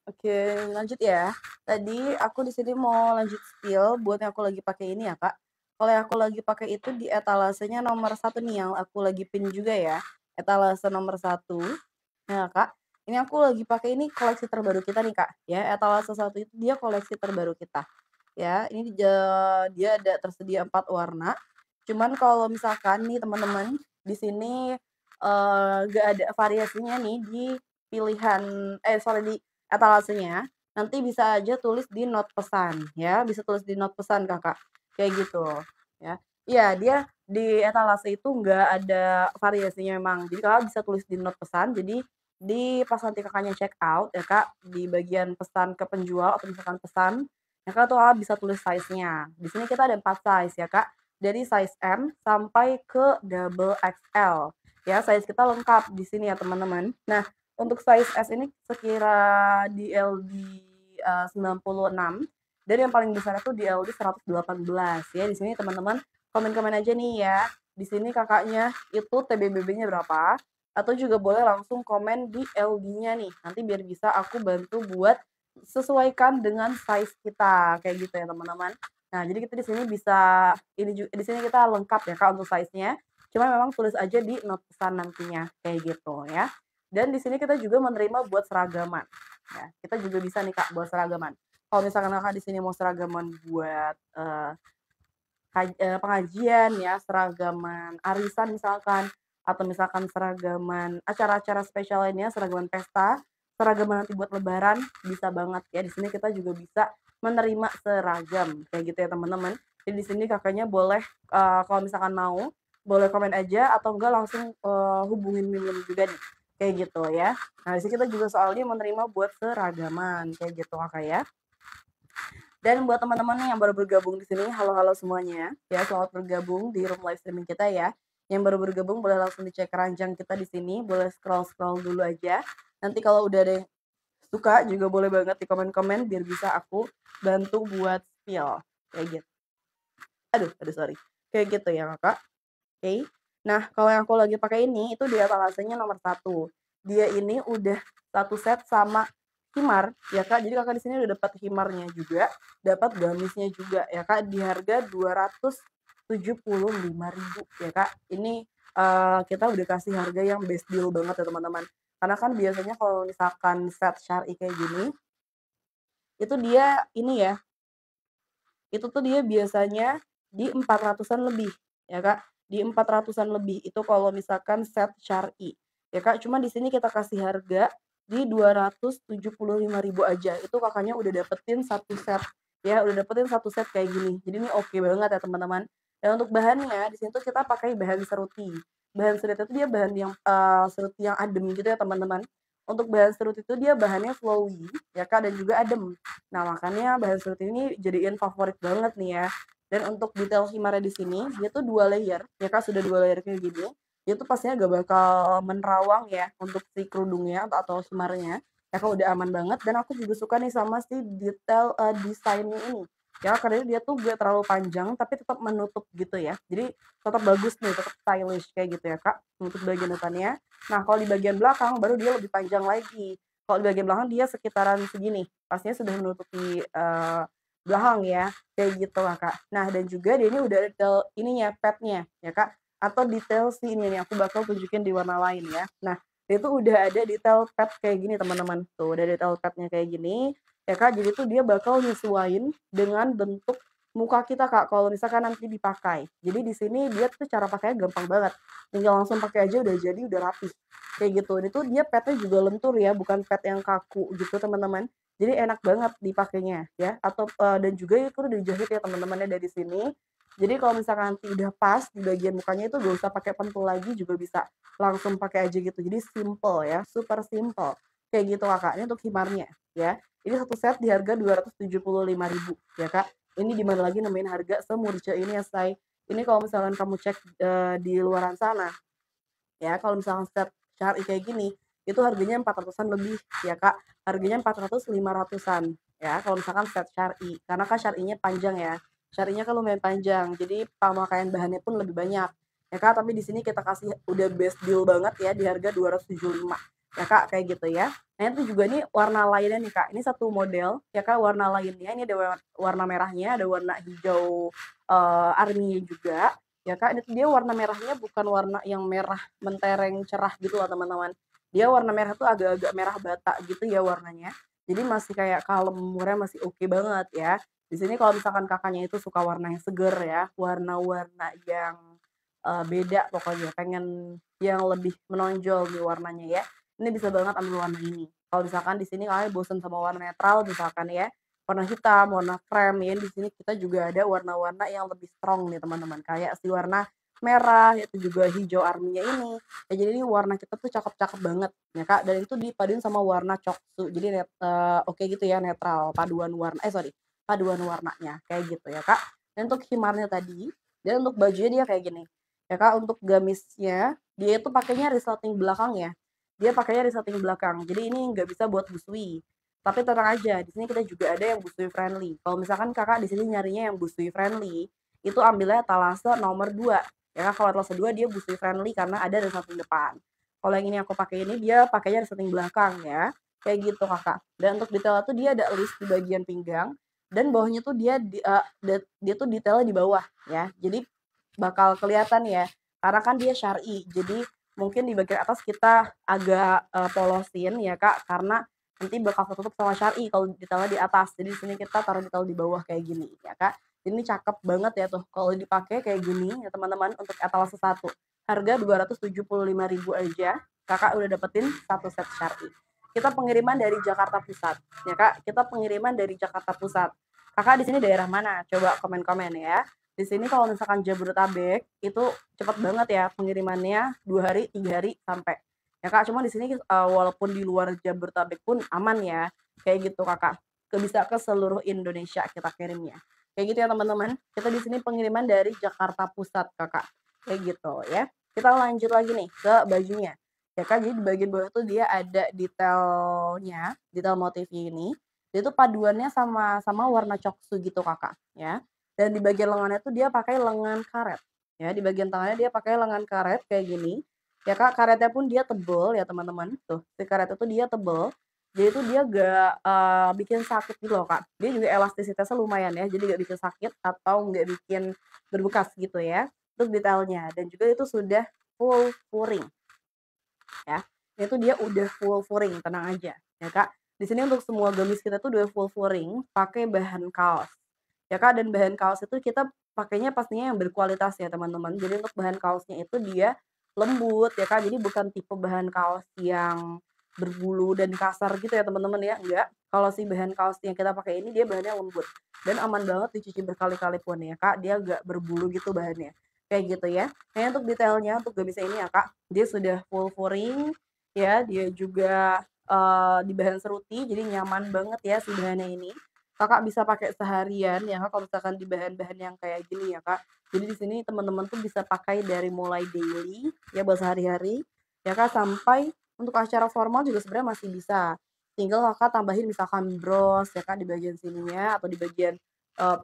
Oke, lanjut ya. Tadi aku di sini mau lanjut spill buat yang aku lagi pakai ini ya, Kak. Kalau yang aku lagi pakai itu di etalasenya nomor satu nih yang aku lagi pin juga ya, etalase nomor satu. Nah, Kak, ini aku lagi pakai ini koleksi terbaru kita nih, Kak, ya. Etalase satu itu dia koleksi terbaru kita, ya. Ini dia ada tersedia 4 warna. Cuman kalau misalkan nih teman-teman, di sini, nggak ada variasinya nih di pilihan sorry di etalasenya, nanti bisa aja tulis di not pesan ya, bisa tulis di not pesan Kakak, kayak gitu ya. Iya, dia di etalase itu nggak ada variasinya memang, jadi Kakak bisa tulis di not pesan, jadi pas nanti Kakaknya check out ya Kak, di bagian pesan ke penjual atau misalkan pesan, ya Kak tuh Kakak bisa tulis size-nya. Di sini kita ada 4 size ya Kak, dari size M sampai ke double XL, ya size kita lengkap di sini ya teman-teman. Nah, untuk size S ini sekira di LD, 96 dan yang paling besar itu di LD 118 ya. Di sini teman-teman komen-komen aja nih ya, di sini Kakaknya itu TBBB-nya berapa, atau juga boleh langsung komen di LD-nya nih, nanti biar bisa aku bantu buat sesuaikan dengan size kita, kayak gitu ya teman-teman. Nah, jadi kita di sini bisa di sini kita lengkap ya Kak untuk size-nya, cuma memang tulis aja di not pesan nantinya, kayak gitu ya. Dan di sini kita juga menerima buat seragaman, ya. Kita juga bisa nih Kak buat seragaman. Kalau misalkan Kakak di sini mau seragaman buat, pengajian ya, seragaman arisan misalkan, atau misalkan seragaman acara-acara spesial lainnya, seragaman pesta, seragaman nanti buat lebaran, bisa banget ya. Di sini kita juga bisa menerima seragam, kayak gitu ya teman-teman. Jadi di sini Kakaknya boleh, kalau misalkan mau, boleh komen aja atau enggak langsung, hubungin Mimin juga nih, kayak gitu ya. Nah, di sini kita juga soalnya menerima buat seragaman, kayak gitu Kakak ya. Dan buat teman-teman nih yang baru bergabung di sini, halo-halo semuanya. Ya, selamat bergabung di room live streaming kita ya. Yang baru bergabung boleh langsung dicek keranjang kita di sini, boleh scroll-scroll dulu aja. Nanti kalau udah ada yang suka juga boleh banget di komen-komen biar bisa aku bantu buat spill kayak gitu. Aduh sorry. Kayak gitu ya, Kakak. Oke. Nah, kalau yang aku lagi pakai ini, itu dia etalasenya nomor satu. Dia ini udah satu set sama himar, ya Kak. Jadi Kakak di sini udah dapat himarnya juga, dapat gamisnya juga ya Kak, di harga 275.000 ya Kak. Ini, kita udah kasih harga yang best deal banget ya teman-teman. Karena kan biasanya kalau misalkan set syar'i kayak gini, itu dia ini ya, itu tuh dia biasanya di 400-an lebih, ya Kak, di 400-an lebih itu kalau misalkan set syar'i, ya Kak. Cuma di sini kita kasih harga di 275.000 aja, itu Kakaknya udah dapetin satu set, ya, udah dapetin satu set kayak gini. Jadi ini oke banget ya teman-teman. Dan untuk bahannya, di sini tuh kita pakai bahan seruti. Bahan seruti itu dia bahan yang, seruti yang adem gitu ya teman-teman. Untuk bahan seruti itu dia bahannya flowy, ya Kak, dan juga adem. Nah, makanya bahan seruti ini jadiin favorit banget nih ya. Dan untuk detail himarnya di sini, dia tuh 2 layer, ya Kak, sudah 2 layer kayak gini. Dia tuh pastinya gak bakal menerawang ya untuk si kerudungnya atau himarnya. Ya Kak, udah aman banget dan aku juga suka nih sama si detail, desainnya ini. Ya, karena dia tuh gak terlalu panjang tapi tetap menutup gitu ya. Jadi tetap bagus nih, tetap stylish kayak gitu ya Kak, untuk bagian depannya. Nah, kalau di bagian belakang baru dia lebih panjang lagi. Kalau di bagian belakang dia sekitaran segini, pastinya sudah menutupi, belakang ya, kayak gitu lah, Kak. Nah, dan juga dia ini udah ada detail ininya, pad-nya ya, Kak, atau detail si ini nih, aku bakal tunjukin di warna lain ya. Nah, dia tuh udah ada detail pad kayak gini teman-teman, tuh udah detail pad-nya kayak gini, ya, Kak, jadi tuh dia bakal nyesuaiin dengan bentuk muka kita, Kak, kalau misalkan nanti dipakai. Jadi di sini dia tuh cara pakainya gampang banget, tinggal langsung pakai aja udah jadi, udah rapi, kayak gitu. Ini tuh dia pad-nya juga lentur ya, bukan pad yang kaku gitu, teman-teman. Jadi enak banget dipakainya ya, atau, dan juga itu udah dijahit ya teman-teman ya dari sini. Jadi kalau misalkan nanti udah pas di bagian mukanya itu gak usah pakai pentul lagi juga bisa, langsung pakai aja gitu. Jadi simple ya, super simple, kayak gitu Kakak. Ini untuk himarnya ya. Ini satu set di harga 275.000 ya Kak. Ini di mana lagi nemuin harga semurca ini ya Say. Ini kalau misalkan kamu cek, di luaran sana ya, kalau misalkan set syar'i kayak gini, itu harganya 400-an lebih ya, Kak. Harganya 400, 500-an ya, kalau misalkan set syar'i. Karena kan syar'inya panjang ya. Syar'inya kan lumayan panjang, jadi pemakaian bahannya pun lebih banyak. Ya, Kak, tapi di sini kita kasih udah best deal banget ya di harga 275. ya Kak, kayak gitu ya. Nah itu juga nih warna lainnya nih Kak, ini satu model ya Kak, warna lainnya ini ada warna merahnya, ada warna hijau, army juga, ya Kak, itu dia warna merahnya bukan warna yang merah mentereng cerah gitu loh teman-teman. Dia warna merah tuh agak-agak merah bata gitu ya warnanya. Jadi masih kayak kalem, murnya masih oke banget ya. Di sini kalau misalkan Kakaknya itu suka warna yang seger ya, warna-warna yang, beda pokoknya, pengen yang lebih menonjol nih warnanya ya, ini bisa banget ambil warna ini. Kalau misalkan di sini Kakaknya bosen sama warna netral misalkan ya, warna hitam, warna krem ya, di sini kita juga ada warna-warna yang lebih strong nih teman-teman, kayak si warna merah, itu juga hijau arminya ini. Ya jadi ini warna kita tuh cakep-cakep banget ya Kak, dan itu dipaduin sama warna coksu. Jadi oke gitu ya, netral, paduan warna sorry, paduan warnanya, kayak gitu ya Kak. Dan untuk himarnya tadi, dan untuk bajunya dia kayak gini, ya Kak, untuk gamisnya, dia itu pakainya resleting belakang ya. Dia pakainya resleting belakang, jadi ini nggak bisa buat busui. Tapi tenang aja, di sini kita juga ada yang busui friendly. Kalau misalkan Kakak di sini nyarinya yang busui friendly, itu ambilnya Thalase nomor 2. Ya, kalau Thalase 2 dia busui friendly karena ada resleting depan. Kalau yang ini aku pakai ini dia pakainya resleting belakang ya. Kayak gitu Kakak. Dan untuk detailnya tuh dia ada list di bagian pinggang dan bawahnya tuh dia tuh detailnya di bawah ya. Jadi bakal kelihatan ya. Karena kan dia syar'i. Jadi mungkin di bagian atas kita agak polosin ya Kak karena nanti bakal ketutup sama syar'i kalau detailnya di atas. Jadi di sini kita taruh detail di bawah kayak gini ya Kak. Ini cakep banget ya tuh kalau dipakai kayak gini ya teman-teman untuk etalase 1. Harga 275.000 aja. Kakak udah dapetin satu set syar'i. Kita pengiriman dari Jakarta Pusat. Ya Kak, kita pengiriman dari Jakarta Pusat. Kakak di sini daerah mana? Coba komen-komen ya. Di sini kalau misalkan Jabodetabek itu cepet banget ya pengirimannya 2 hari, 3 hari sampai. Ya Kak, cuma di sini walaupun di luar Jabodetabek pun aman ya. Kayak gitu Kakak. Bisa ke seluruh Indonesia kita kirimnya. Kayak gitu ya teman-teman. Kita di sini pengiriman dari Jakarta Pusat Kakak. Kayak gitu ya. Kita lanjut lagi nih ke bajunya. Ya Kak, jadi di bagian bawah tuh dia ada detailnya, detail motifnya ini. Dia tuh paduannya sama sama warna coksu gitu Kakak ya. Dan di bagian lengannya tuh dia pakai lengan karet. Ya, di bagian tangannya dia pakai lengan karet kayak gini. Ya Kak, karetnya pun dia tebel ya teman-teman. Tuh, si karetnya tuh dia tebel. Jadi itu dia gak bikin sakit gitu loh Kak. Dia juga elastisitasnya lumayan ya. Jadi gak bikin sakit atau nggak bikin berbekas gitu ya. Terus detailnya dan juga itu sudah full furing ya. Itu dia udah full furing, tenang aja ya Kak. Di sini untuk semua gamis kita tuh udah full furing pakai bahan kaos. Ya Kak, dan bahan kaos itu kita pakainya pastinya yang berkualitas ya teman-teman. Jadi untuk bahan kaosnya itu dia lembut ya Kak, jadi bukan tipe bahan kaos yang berbulu dan kasar gitu ya teman-teman ya, enggak. Kalau si bahan kaos yang kita pakai ini dia bahannya lembut dan aman banget dicuci berkali-kali pun ya Kak, dia enggak berbulu gitu bahannya. Kayak gitu ya. Nah untuk detailnya untuk gamisnya ini ya Kak, dia sudah full furing ya, dia juga di bahan seruti jadi nyaman banget ya si bahannya ini. Kakak bisa pakai seharian ya Kak, kalau misalkan di bahan-bahan yang kayak gini ya Kak. Jadi di sini teman-teman tuh bisa pakai dari mulai daily ya buat sehari-hari ya Kak, sampai untuk acara formal juga sebenarnya masih bisa. Tinggal Kakak tambahin misalkan bros ya Kak di bagian sininya atau di bagian,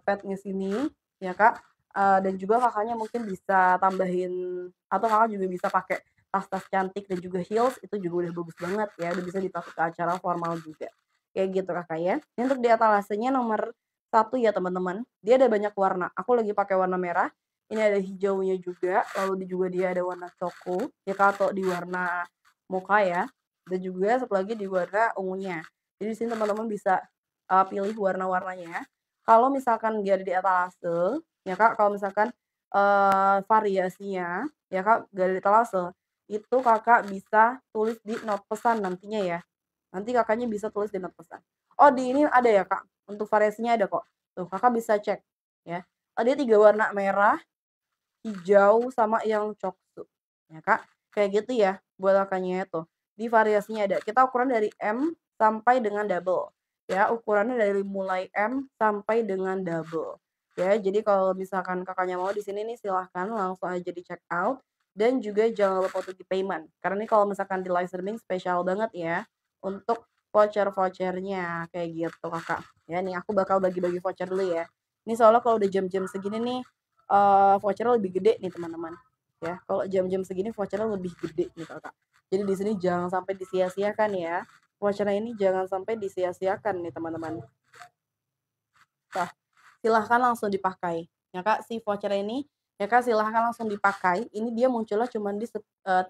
padnya sini ya Kak, dan juga Kakaknya mungkin bisa tambahin atau Kakak juga bisa pakai tas-tas cantik dan juga heels itu juga udah bagus banget ya, udah bisa dipakai ke acara formal juga. Kayak gitu Kakak ya. Ini untuk di etalasenya nomor 1 ya teman-teman, dia ada banyak warna, aku lagi pakai warna merah, ini ada hijaunya juga, lalu juga dia ada warna coko, ya Kak, atau di warna muka ya, dan juga satu lagi di warna ungunya. Jadi di sini teman-teman bisa, pilih warna-warnanya. Kalau misalkan nggak ada di etalase, ya Kak, kalau misalkan, variasinya, ya Kak, nggak ada di etalase, itu Kakak bisa tulis di not pesan nantinya ya. Nanti Kakaknya bisa tulis di not pesan. Oh di ini ada ya Kak, untuk variasinya ada kok. Tuh Kakak bisa cek ya. Ada 3 warna merah, hijau, sama yang coksu. Ya Kak, kayak gitu ya buat Kakaknya tuh. Di variasinya ada. Kita ukuran dari M sampai dengan double. Ya, ukurannya dari mulai M sampai dengan double. Ya, jadi kalau misalkan Kakaknya mau di sini nih silahkan langsung aja di check out dan juga jangan lupa untuk di payment. Karena ini kalau misalkan di live streaming spesial banget ya untuk voucher-vouchernya kayak gitu Kakak. Ya nih aku bakal bagi-bagi voucher dulu ya. Ini soalnya kalau udah jam-jam segini nih voucher-nya lebih gede nih teman-teman. ya. Kalau jam-jam segini vouchernya lebih gede nih Kakak. Jadi di sini jangan sampai disia-siakan ya. Vouchernya ini jangan sampai disia-siakan nih teman-teman. Nah, silahkan langsung dipakai. Ya Kak, si voucher ini ya Kak silahkan langsung dipakai. Ini dia munculnya cuma di 30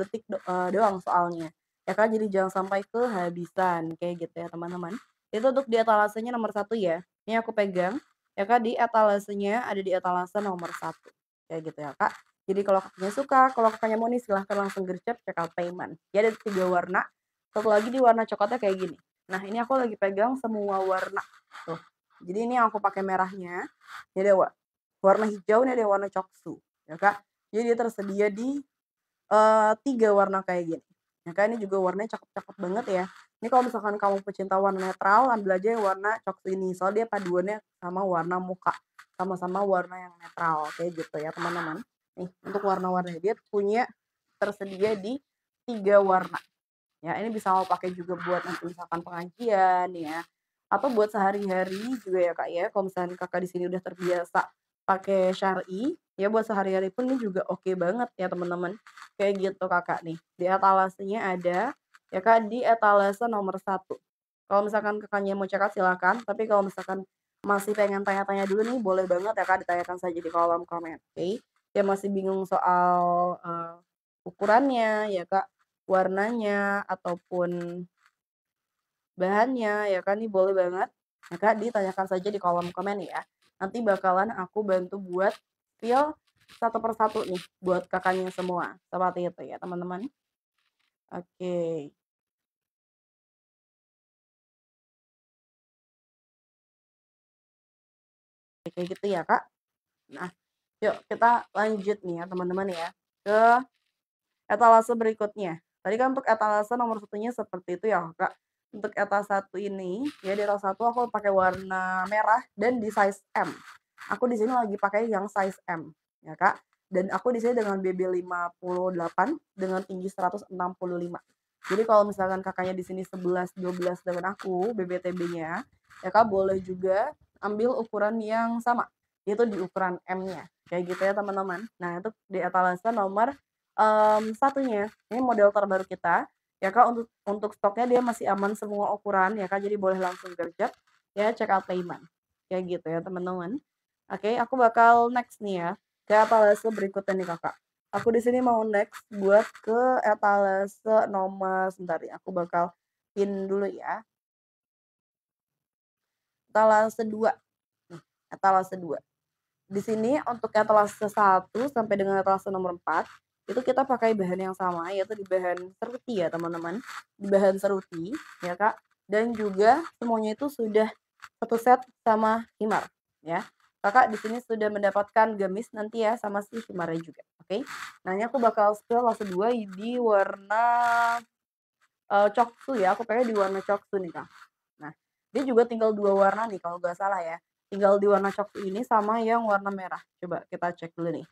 detik doang soalnya. Ya Kak, jadi jangan sampai kehabisan kayak gitu ya teman-teman. Itu untuk di etalasenya nomor satu ya. Ini aku pegang. Ya Kak, di etalasenya ada di etalase nomor satu. Kayak gitu ya Kak. Jadi kalau kakaknya suka, kalau kakaknya mau nih silahkan langsung gercep check out payment. Ya ada 3 warna. Satu lagi di warna coklatnya kayak gini. Nah ini aku lagi pegang semua warna. Tuh. Jadi ini yang aku pakai merahnya. Ini ada warna hijau, ini ada warna coksu, ya Kak. Jadi dia tersedia di 3 warna kayak gini. Ya Kak, ini juga warnanya cakep-cakep banget ya. Ini kalau misalkan kamu pecinta warna netral, ambil aja yang warna coksu ini. Soalnya dia paduannya sama warna muka, sama-sama warna yang netral kayak gitu ya teman-teman. Nih untuk warna-warnanya dia punya tersedia di 3 warna. Ya, ini bisa kamu pakai juga buat nanti misalkan pengajian ya, atau buat sehari-hari juga ya, Kak, ya. Kalau misalnya Kakak di sini udah terbiasa pakai syar'i, ya buat sehari-hari pun ini juga oke banget ya, teman-teman. Kayak gitu, Kakak, nih. Di etalasenya ada, ya, Kak, di etalase nomor satu. Kalau misalkan Kakaknya mau check out silakan, tapi kalau misalkan masih pengen tanya-tanya dulu nih, boleh banget ya, Kak, ditanyakan saja di kolom komen, oke? Ya masih bingung soal, ukurannya ya, Kak, warnanya ataupun bahannya ya kan, ini boleh banget ya Kak, ditanyakan saja di kolom komen ya. Nanti bakalan aku bantu buat spill satu persatu nih buat Kakaknya semua, seperti itu ya teman-teman. Oke, kayak gitu ya Kak. Nah, yuk kita lanjut nih ya teman-teman ya, ke etalase berikutnya. Tadi kan untuk etalase nomor satunya seperti itu ya Kak. Untuk etalase satu ini, ya di etalase satu aku pakai warna merah dan di size M. Aku di sini lagi pakai yang size M, ya Kak. Dan aku di sini dengan BB 58 dengan tinggi 165. Jadi kalau misalkan kakaknya di sini 11, 12 dengan aku BBTB-nya, ya Kak boleh juga ambil ukuran yang sama, yaitu di ukuran M-nya. Kayak gitu ya teman-teman. Nah, itu di etalase nomor satunya. Ini model terbaru kita. Ya Kak, untuk stoknya dia masih aman semua ukuran ya Kak, jadi boleh langsung gercep ya check out payment. Kayak gitu ya teman-teman. Oke, aku bakal next nih ya ke etalase berikutnya nih Kakak. Aku di sini mau next buat ke etalase nomor sebentar ya, aku bakal pin dulu ya. Etalase 2 nih, etalase 2. Di sini untuk etalase 1 sampai dengan etalase nomor 4 itu kita pakai bahan yang sama yaitu di bahan seruti ya teman-teman, di bahan seruti ya Kak, dan juga semuanya itu sudah satu set sama himar ya. Kakak di sini sudah mendapatkan gamis nanti ya sama si himarnya juga, oke. Nah ini aku bakal spill etalase 2 di warna, coksu ya, aku pakai di warna coksu nih Kak. Nah, dia juga tinggal 2 warna nih kalau nggak salah ya. Tinggal di warna coklat ini sama yang warna merah. Coba kita cek dulu nih.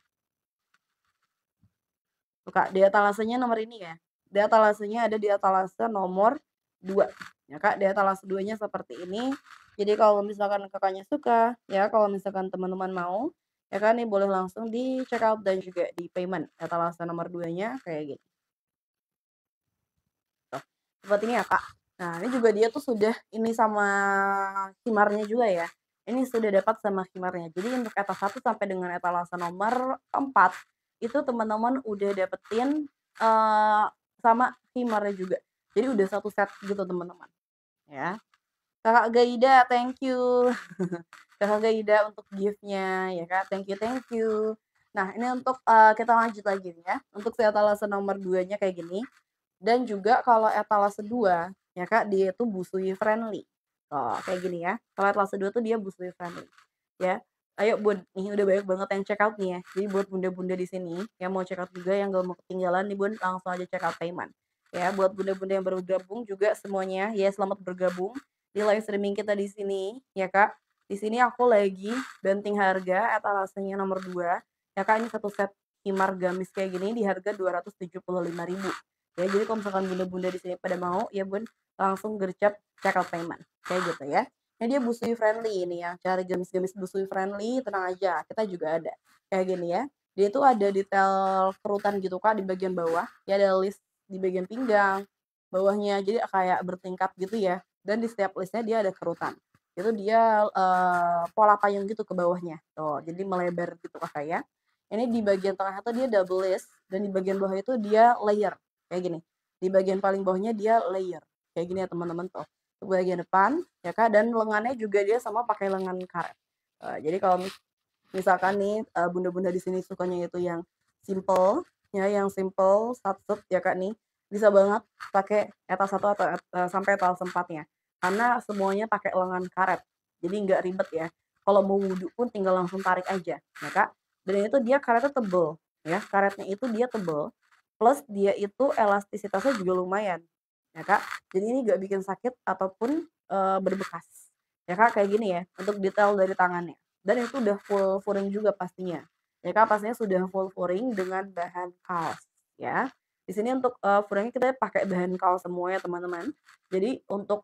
Tuh Kak, di etalasenya nomor ini ya. Di etalasenya ada di etalase nomor 2. Ya Kak, di etalase 2-nya seperti ini. Jadi kalau misalkan Kakaknya suka, ya kalau misalkan teman-teman mau, ya kan nih boleh langsung di check out dan juga di payment. Etalase nomor 2-nya kayak gini. Tuh, seperti ini ya Kak. Nah, ini juga dia tuh sudah ini sama khimarnya juga ya. Ini sudah dapat sama khimarnya. Jadi untuk etalase satu sampai dengan etalase nomor 4 itu teman-teman udah dapetin, sama khimarnya juga. Jadi udah satu set gitu teman-teman, ya. Kakak Gaida, thank you. Kakak Gaida untuk gift-nya ya Kak, thank you. Nah ini untuk, kita lanjut lagi nih ya, untuk si etalase nomor 2-nya kayak gini. Dan juga kalau etalase 2 ya Kak, dia itu busui friendly. Oh, kayak gini ya. Kalau etalase 2 tuh dia busui friendly, ya. Ayo Bun, nih udah banyak banget yang check out nih ya. Jadi buat bunda-bunda di sini yang mau check out juga yang gak mau ketinggalan nih Bun, langsung aja check out payment. Ya, buat bunda-bunda yang baru gabung juga semuanya, ya selamat bergabung di live streaming kita di sini, ya Kak. Di sini aku lagi banting harga etalasenya nomor 2 ya Kak, ini satu set himar gamis kayak gini di harga 275.000. Ya, jadi kalau misalkan bunda-bunda di sini pada mau, ya Bun, langsung gercep check out payment, kayak gitu ya. Ini dia busui friendly ini ya, cari gamis-gamis busui friendly, tenang aja, kita juga ada, kayak gini ya. dia itu ada detail kerutan gitu Kak di bagian bawah, ya ada list di bagian pinggang, bawahnya, jadi kayak bertingkat gitu ya, dan di setiap listnya dia ada kerutan. Itu dia, pola payung gitu ke bawahnya, tuh, jadi melebar gitu Kakak ya. Ini di bagian tengah itu dia double list, dan di bagian bawah itu dia layer, kayak gini. Di bagian paling bawahnya dia layer, kayak gini ya teman-teman tuh. Di bagian depan ya Kak, dan lengannya juga dia sama pakai lengan karet. Jadi kalau misalkan nih, bunda-bunda di sini sukanya itu yang simple, ya, yang simple, sat-set ya, Kak, nih, bisa banget pakai etal 1 atau sampai etal 4-nya. Karena semuanya pakai lengan karet, jadi nggak ribet ya. Kalau mau wudhu pun tinggal langsung tarik aja, ya, Kak. Dan itu dia karetnya tebel, ya, karetnya itu dia tebel, plus dia itu elastisitasnya juga lumayan, ya, Kak. Jadi ini nggak bikin sakit ataupun, berbekas, ya, Kak, kayak gini ya, untuk detail dari tangannya. Dan itu udah full furing juga pastinya. Ya Kak, pastinya sudah full furing dengan bahan kaos ya. Di sini untuk, furingnya kita pakai bahan kaos semua ya teman-teman. Jadi untuk,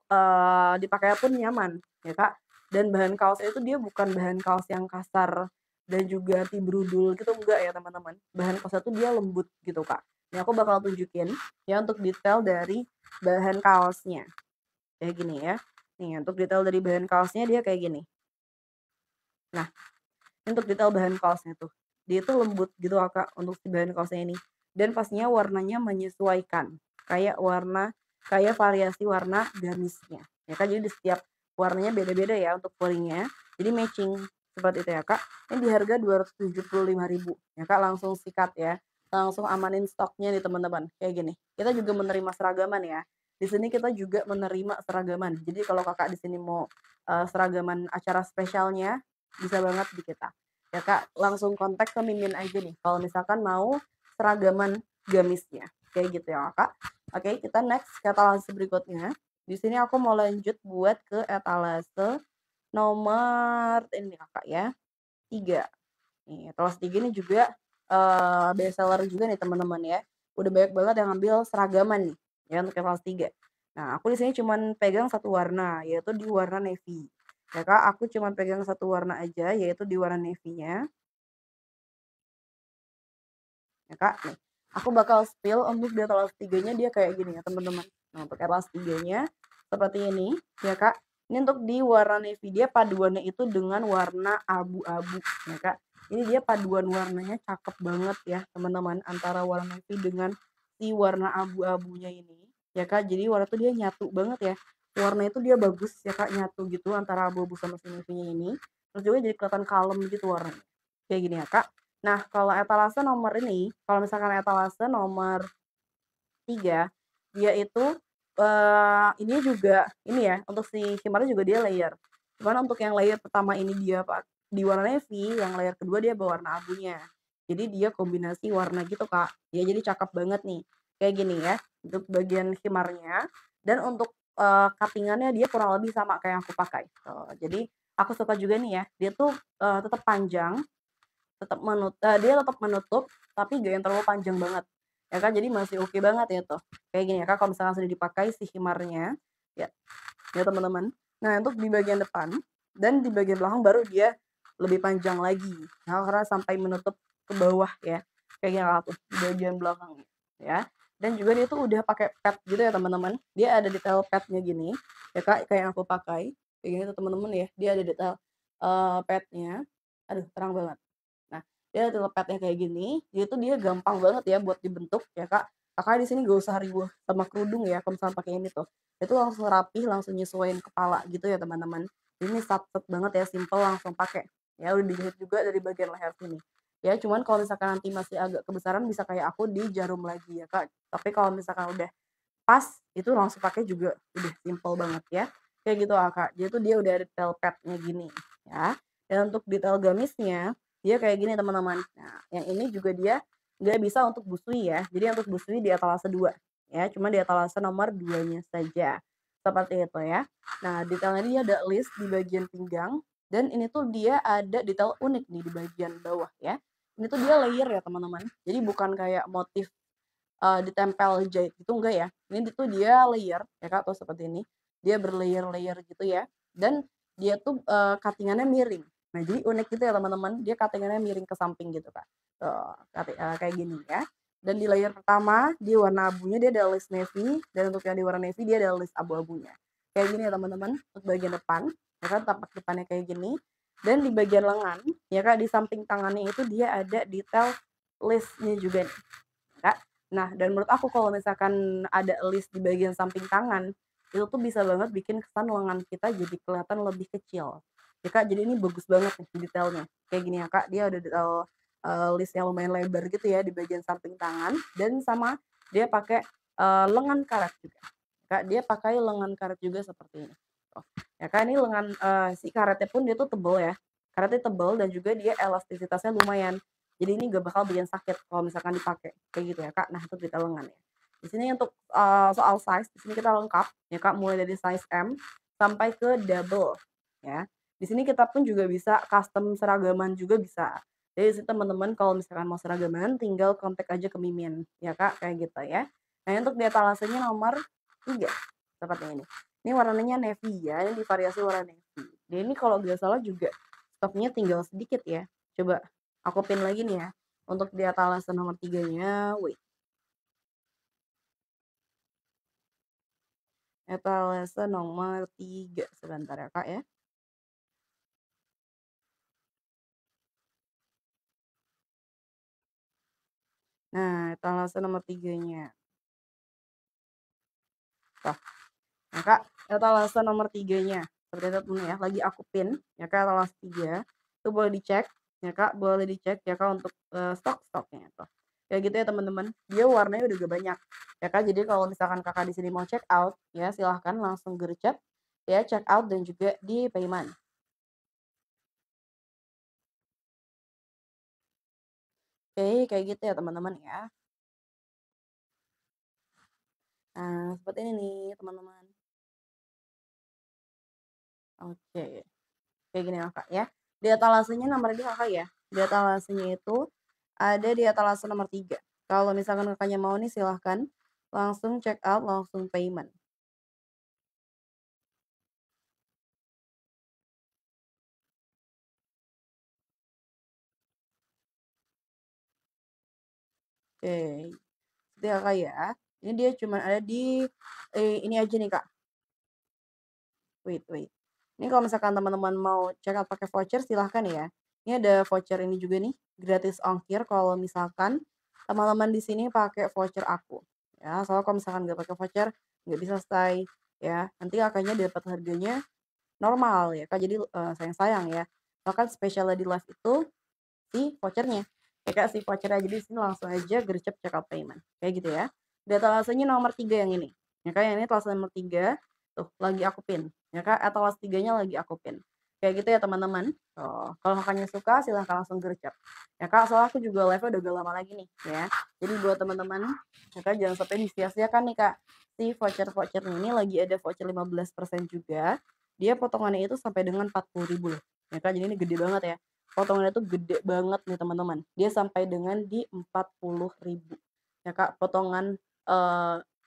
dipakai pun nyaman ya Kak, dan bahan kaos itu dia bukan bahan kaos yang kasar dan juga anti-brudul gitu enggak ya teman-teman. Bahan kaosnya tuh dia lembut gitu Kak. Ini aku bakal tunjukin ya untuk detail dari bahan kaosnya, kayak gini ya. Nih untuk detail dari bahan kaosnya dia kayak gini. Nah, untuk detail bahan kaosnya tuh, dia itu lembut gitu loh Kak, untuk si bahan kaosnya ini. Dan pastinya warnanya menyesuaikan, kayak variasi warna gamisnya, ya kan. Jadi di setiap warnanya beda-beda ya untuk fullingnya, jadi matching, seperti itu ya Kak. Ini di harga 275.000 ya Kak, langsung sikat ya, langsung amanin stoknya nih teman-teman, kayak gini. Kita juga menerima seragaman ya, di sini kita juga menerima seragaman. Jadi kalau Kakak di sini mau, seragaman acara spesialnya, bisa banget di kita. Ya Kak, langsung kontak ke Mimin aja nih kalau misalkan mau seragaman gamisnya, kayak gitu ya Kak. Oke, kita next ke etalase berikutnya. Di sini aku mau lanjut buat ke etalase nomor ini Kakak ya, 3. Nih, etalase 3 ini juga, best seller juga nih teman-teman ya. Udah banyak banget yang ngambil seragaman nih, ya untuk etalase 3. Nah, aku di sini cuman pegang satu warna, yaitu di warna navy. Ya Kak, aku cuman pegang satu warna aja, yaitu di warna navy-nya, ya Kak. Nih, aku bakal spill untuk di etalase 3-nya dia kayak gini ya teman-teman. Nah, untuk etalase 3-nya seperti ini, ya Kak. Ini untuk di warna navy, dia paduannya itu dengan warna abu-abu, ya Kak. Ini dia paduan warnanya cakep banget ya teman-teman, antara warna navy dengan si warna abu-abunya ini, ya Kak. Jadi warna tuh dia nyatu banget ya. Warna itu dia bagus ya Kak, nyatu gitu antara abu-abu sama si navy-nya ini. Terus juga jadi kelihatan kalem gitu warnanya. Kayak gini ya Kak. Nah, kalau etalase nomor ini, kalau misalkan etalase nomor 3, dia itu, ini juga ini ya, untuk si shimmer juga dia layer. Cuman untuk yang layer pertama ini dia di warna navy, yang layer kedua dia berwarna abunya. Jadi dia kombinasi warna gitu, Kak. Ya jadi cakep banget nih. Kayak gini ya, untuk bagian shimmer-nya, dan untuk, cutting-annya dia kurang lebih sama kayak yang aku pakai, tuh. Jadi aku suka juga nih ya, dia tuh, tetap panjang, dia tetap menutup, tapi nggak yang terlalu panjang banget, ya kan, jadi masih oke banget ya tuh. Kayak gini ya Kak, kalau misalkan sudah dipakai si himarnya, ya ya teman-teman. Nah untuk di bagian depan dan di bagian belakang baru dia lebih panjang lagi, nah karena sampai menutup ke bawah ya, kayak gini Kak tuh, di bagian belakangnya, ya. Dan juga dia tuh udah pakai pad gitu ya teman-teman, dia ada detail padnya gini, ya Kak, kayak yang aku pakai, kayak gini tuh teman-teman ya, dia ada detail, padnya, aduh terang banget. Nah, dia telepatnya kayak gini, dia gampang banget ya buat dibentuk ya, Kak. Kakak di sini gak usah riweuh sama kerudung ya kalau misalnya pakai ini tuh. Itu langsung rapih, langsung nyesuaiin kepala gitu ya, teman-teman. Ini sat-set banget ya, simple langsung pakai. Ya udah dijahit juga dari bagian leher sini. Ya, cuman kalau misalkan nanti masih agak kebesaran bisa kayak aku di jarum lagi ya, Kak. Tapi kalau misalkan udah pas, itu langsung pakai juga udah simple banget ya. Kayak gitu, Kak. Jadi tuh dia udah ada detail pad-nya gini ya. Dan untuk detail gamisnya, dia kayak gini teman-teman. Nah, yang ini juga dia nggak bisa untuk busui ya. Jadi untuk busui di etalase 2 ya, cuma di etalase nomor 2-nya saja. Seperti itu ya. Nah, detailnya dia ada list di bagian pinggang, dan ini tuh dia ada detail unik nih di bagian bawah ya. Ini tuh dia layer ya teman-teman. Jadi bukan kayak motif, ditempel jahit gitu enggak ya. Ini tuh dia layer ya Kak, tuh seperti ini. Dia berlayer-layer gitu ya, dan dia tuh, cutting-annya miring. Nah, jadi unik gitu ya teman-teman, dia cutting-nya miring ke samping gitu, Kak. Tuh, kayak gini ya. Dan di layer pertama, di warna abunya dia ada list navy, dan untuk yang di warna navy dia ada list abu-abunya. Kayak gini ya teman-teman, untuk bagian depan, ya kan tampak depannya kayak gini. Dan di bagian lengan, ya Kak, di samping tangannya itu dia ada detail listnya juga nih, Kak. Nah, dan menurut aku kalau misalkan ada list di bagian samping tangan, itu tuh bisa banget bikin kesan lengan kita jadi kelihatan lebih kecil. Ya Kak, jadi ini bagus banget nih detailnya. Kayak gini ya Kak, dia ada detail list yang lumayan lebar gitu ya di bagian samping tangan dan sama dia pakai lengan karet juga. Kak, dia pakai lengan karet juga seperti ini. Tuh. Ya Kak, ini lengan si karetnya pun dia tuh tebel ya. Karetnya tebel dan juga dia elastisitasnya lumayan. Jadi ini gak bakal bikin sakit kalau misalkan dipakai kayak gitu ya Kak. Nah itu detail lengan ya. Di sini untuk soal size, di sini kita lengkap ya Kak, mulai dari size M sampai ke double ya. Di sini kita pun juga bisa custom seragaman juga bisa. Jadi sih teman-teman kalau misalkan mau seragaman tinggal kontak aja ke Mimin ya Kak, kayak gitu ya. Nah untuk di etalasenya nomor 3 seperti ini. Ini warnanya navy ya, ini di variasi warna navy. Dan ini kalau nggak salah juga stoknya tinggal sedikit ya. Coba aku pin lagi nih ya. Untuk di etalase nomor 3-nya, wait. Etalase nomor 3 sebentar ya Kak ya. Nah, etalase nomor 3-nya. Tuh. Nah, Kak, etalase nomor 3-nya. Seperti itu ya, lagi aku pin ya Kak, etalase 3. Itu boleh dicek ya Kak, boleh dicek ya Kak untuk stok-stoknya tuh. Kayak gitu ya teman-teman. Dia warnanya udah gak banyak. Ya Kak, jadi kalau misalkan Kakak di sini mau check out ya silahkan langsung gercep ya check out dan juga di payment. Oke, kayak gitu ya teman-teman ya. Nah, seperti ini nih teman-teman. Oke, kayak gini ya Kak ya. Di etalasenya nomor ini Kakak ya. Di etalasenya itu ada di etalase nomor 3. Kalau misalkan Kakaknya mau nih silahkan langsung check out, langsung payment. Oke, itu ya Kak ya. Ini dia cuma ada di ini aja nih Kak. Wait, wait. Ini kalau misalkan teman-teman mau check out pakai voucher silahkan ya. Ini ada voucher ini juga nih, gratis ongkir kalau misalkan teman-teman di sini pakai voucher aku. Ya, soalnya kalau misalkan nggak pakai voucher nggak bisa stay ya. Nanti kakaknya dapat harganya normal ya Kak. Jadi sayang-sayang ya. Bahkan spesialnya di live itu si vouchernya. Ya Kak, si vouchernya jadi di sini langsung aja gercep check out payment. Kayak gitu ya. Data etalase nomor 3 yang ini. Ya Kak, yang ini etalase nomor 3 tuh lagi aku pin. Ya Kak, etalase 3-nya lagi aku pin. Kayak gitu ya teman-teman. Tuh, kalau Kakaknya suka silahkan langsung gercep. Ya Kak, soalnya aku juga live-nya udah gak lama lagi nih ya. Jadi buat teman-teman, ya Kak jangan sampai disia-siakan nih Kak. Si voucher-voucher ini lagi ada voucher 15% juga. Dia potongannya itu sampai dengan 40.000 loh. Ya Kak, jadi ini gede banget ya. Potongannya tuh gede banget nih teman-teman. Dia sampai dengan di 40.000 ya Kak, potongan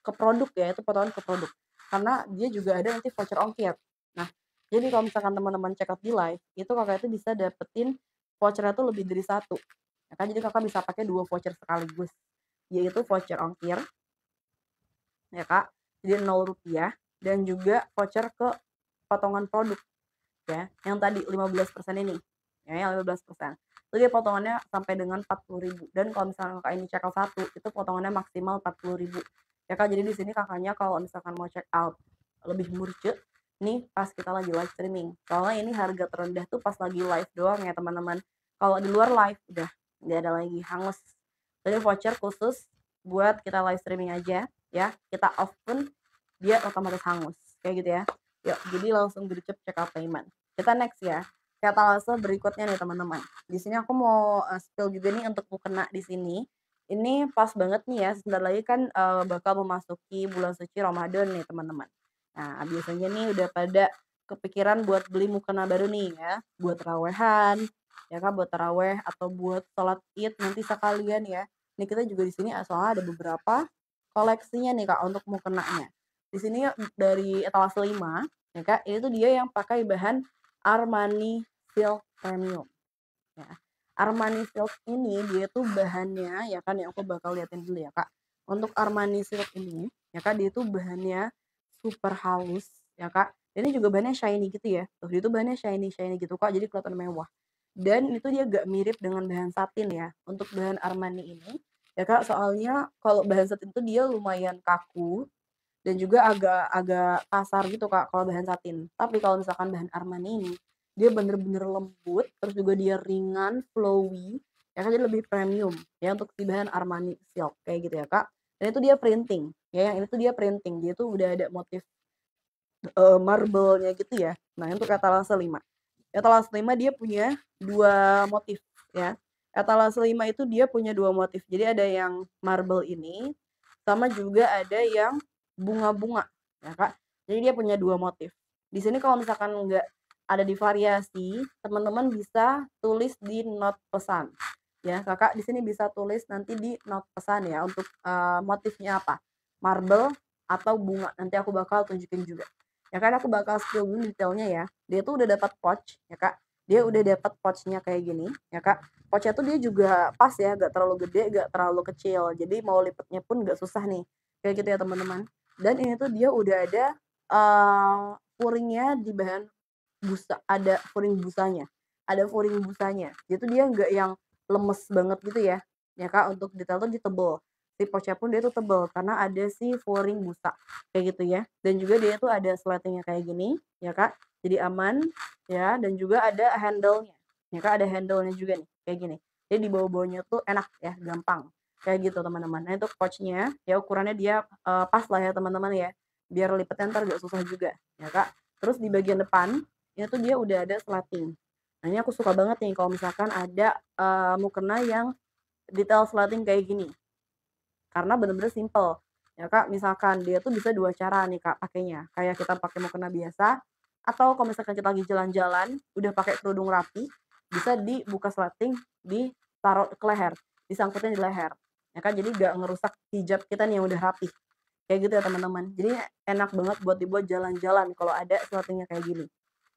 ke produk ya, itu potongan ke produk. Karena dia juga ada nanti voucher ongkir. Nah, jadi kalau misalkan teman-teman check out di live, itu Kakak itu bisa dapetin vouchernya tuh lebih dari satu. Ya kan, jadi Kakak bisa pakai 2 voucher sekaligus. Yaitu voucher ongkir ya Kak, jadi Rp0 dan juga voucher ke potongan produk ya, yang tadi 15% ini, ya yang 15%. Itu dia potongannya sampai dengan 40.000 dan kalau misalkan Kakak ini check out 1, itu potongannya maksimal 40.000. Ya Kak, jadi di sini Kakaknya kalau misalkan mau check out lebih murce, nih pas kita lagi live streaming. Soalnya ini harga terendah tuh pas lagi live doang ya teman-teman. Kalau di luar live udah nggak ada lagi, hangus. Jadi voucher khusus buat kita live streaming aja ya. Kita off pun dia otomatis hangus. Kayak gitu ya. Yuk, jadi langsung gercep check out payment. Kita next ya. Etalase berikutnya nih teman-teman. Di sini aku mau spill juga nih untuk mukena di sini. Ini pas banget nih ya. Sebentar lagi kan bakal memasuki bulan suci Ramadan nih teman-teman. Nah, biasanya nih udah pada kepikiran buat beli mukena baru nih ya. Buat tarawehan, ya kan buat taraweh atau buat sholat id nanti sekalian ya. Ini kita juga di sini soalnya ada beberapa koleksinya nih Kak untuk mukenanya. Di sini dari etalase 5 ya Kak, ini tuh dia yang pakai bahan Armani Silk premium ya. Armani Silk ini dia tuh bahannya ya kan, yang aku bakal liatin dulu ya Kak. Untuk Armani Silk ini ya Kak, dia tuh bahannya super halus ya Kak. Dan ini juga bahannya shiny gitu ya. Tuh dia tuh bahannya shiny-shiny gitu Kak, jadi kelihatan mewah. Dan itu dia agak mirip dengan bahan satin ya. Untuk bahan Armani ini ya Kak, soalnya kalau bahan satin itu dia lumayan kaku dan juga agak agak kasar gitu Kak kalau bahan satin. Tapi kalau misalkan bahan Armani ini, dia bener-bener lembut, terus juga dia ringan, flowy, ya kan, jadi lebih premium ya untuk si bahan Armani Silk kayak gitu ya Kak. Dan itu dia printing, ya yang ini tuh dia printing, dia tuh udah ada motif, marble-nya gitu ya. Nah untuk etalase 5. Etalase 5 dia punya 2 motif ya. Etalase 5 itu dia punya 2 motif. Jadi ada yang marble ini, sama juga ada yang bunga-bunga ya, Kak. Jadi dia punya 2 motif. Di sini kalau misalkan nggak ada di variasi, teman-teman bisa tulis di not pesan. Ya, Kakak di sini bisa tulis nanti di not pesan ya untuk, motifnya apa, marble atau bunga, nanti aku bakal tunjukin juga. Ya kan aku bakal spill dulu detailnya ya. Dia tuh udah dapat pouch ya, Kak. Dia udah dapat pouch-nya kayak gini ya, Kak. Pouch-nya tuh dia juga pas ya, gak terlalu gede, gak terlalu kecil. Jadi mau lipetnya pun gak susah nih. Kayak gitu ya, teman-teman. Dan ini tuh dia udah ada, furingnya di bahan busa, ada furing busanya. Ada furing busanya. Itu dia nggak yang lemes banget gitu ya. Ya Kak, untuk detail tuh dia tebel. Si pouch-nya pun dia tuh tebel karena ada si furing busa kayak gitu ya. Dan juga dia tuh ada sletingnya kayak gini ya Kak. Jadi aman ya, dan juga ada handle-nya. Ya Kak, ada handle-nya juga nih kayak gini. Jadi di bawah-bawahnya tuh enak ya, gampang. Kayak gitu teman-teman. Nah, itu pouch-nya ya ukurannya dia pas lah ya teman-teman ya. Biar lipetnya ntar gak susah juga ya Kak. Terus di bagian depan ini tuh dia udah ada slating. Nah, ini aku suka banget nih kalau misalkan ada, mukena yang detail slating kayak gini, karena bener-bener simple, ya Kak. Misalkan dia tuh bisa 2 cara nih Kak pakainya, kayak kita pakai mukena biasa, atau kalau misalkan kita lagi jalan-jalan, udah pakai kerudung rapi, bisa dibuka slating, ditaruh ke leher, disangkutin di leher, ya kan. Jadi nggak ngerusak hijab kita nih yang udah rapi, kayak gitu ya teman-teman. Jadi enak banget buat dibuat jalan-jalan kalau ada slatingnya kayak gini.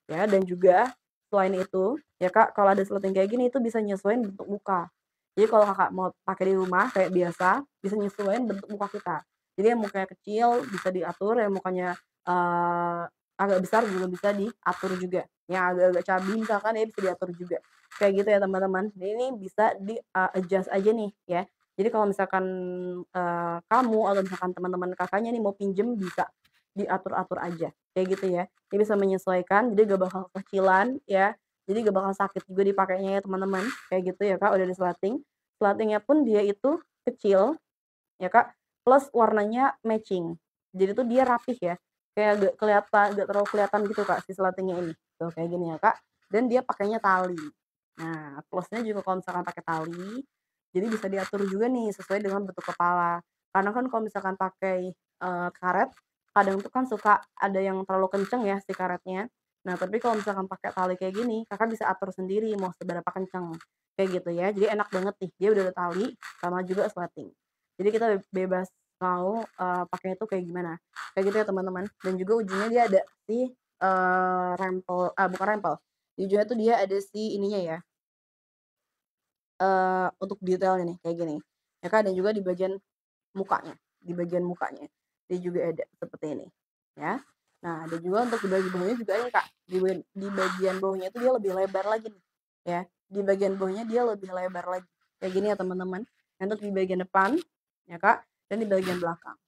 Ya, dan juga selain itu, ya Kak, kalau ada sleting kayak gini itu bisa nyesuaiin bentuk muka. Jadi kalau Kakak mau pakai di rumah kayak biasa, bisa nyesuaiin bentuk muka kita. Jadi yang mukanya kecil bisa diatur, yang mukanya, agak besar juga bisa diatur juga. Yang agak-agak cabi misalkan ya bisa diatur juga. Kayak gitu ya teman-teman. Jadi ini bisa di, adjust aja nih ya. Jadi kalau misalkan, kamu atau misalkan teman-teman Kakaknya nih mau pinjem bisa diatur-atur aja, kayak gitu ya. Dia bisa menyesuaikan, jadi gak bakal kecilan ya, jadi gak bakal sakit juga dipakainya ya teman-teman, kayak gitu ya Kak, udah di-slating. Slatingnya pun dia itu kecil ya Kak, plus warnanya matching. Jadi tuh dia rapih ya, kayak gak terlalu kelihatan gitu Kak si slatingnya ini. Tuh kayak gini ya Kak, dan dia pakainya tali. Nah, plusnya juga kalau misalkan pakai tali, jadi bisa diatur juga nih sesuai dengan bentuk kepala. Karena kan kalau misalkan pakai, karet, kadang tuh kan suka ada yang terlalu kenceng ya si karetnya. Nah, tapi kalau misalkan pakai tali kayak gini, Kakak bisa atur sendiri mau seberapa kenceng, kayak gitu ya. Jadi enak banget nih, dia udah ada tali sama juga slating. Jadi kita bebas mau, pakainya tuh kayak gimana, kayak gitu ya teman-teman. Dan juga ujungnya dia ada si, rempel, bukan rempel, di ujungnya tuh dia ada si ininya ya, untuk detailnya nih kayak gini, ya kan. Dan juga di bagian mukanya dia juga ada seperti ini, ya. Nah, ada juga untuk di bagian bawahnya juga ini Kak, di bagian bawahnya itu dia lebih lebar lagi nih, ya. Di bagian bawahnya dia lebih lebar lagi, kayak gini ya teman-teman. Untuk di bagian depan, ya Kak, dan di bagian belakang.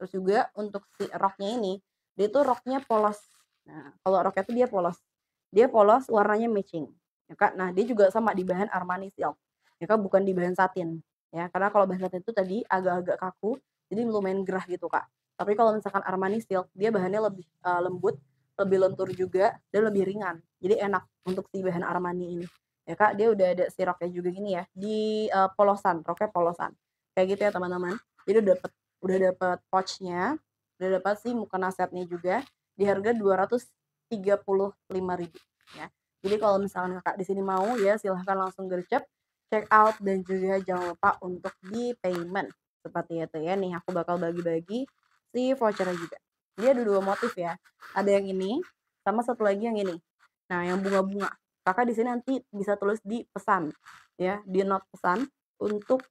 Terus juga untuk si roknya ini, dia tuh roknya polos. Nah, kalau roknya tuh dia polos. Dia polos warnanya matching, ya Kak. Nah, dia juga sama di bahan Armani Silk, ya Kak, bukan di bahan satin, ya. Karena kalau bahan satin itu tadi agak-agak kaku, jadi lumayan gerah gitu, Kak. Tapi kalau misalkan Armani Silk, dia bahannya lebih, lembut, lebih lentur juga, dan lebih ringan. Jadi enak untuk si bahan Armani ini, ya Kak. Dia udah ada si roknya juga gini ya, di, polosan, roknya polosan. Kayak gitu ya teman-teman. Jadi udah dapet pouch-nya, udah dapat si mukena setnya juga di harga 235.000 ya. Jadi kalau misalkan Kakak di sini mau ya silahkan langsung gercep, check out, dan juga jangan lupa untuk di payment. Seperti itu ya. Nih aku bakal bagi-bagi si voucher juga. Jadi ada 2 motif ya. Ada yang ini sama satu lagi yang ini. Nah, yang bunga-bunga. Kakak di sini nanti bisa tulis di pesan, ya, di not pesan untuk,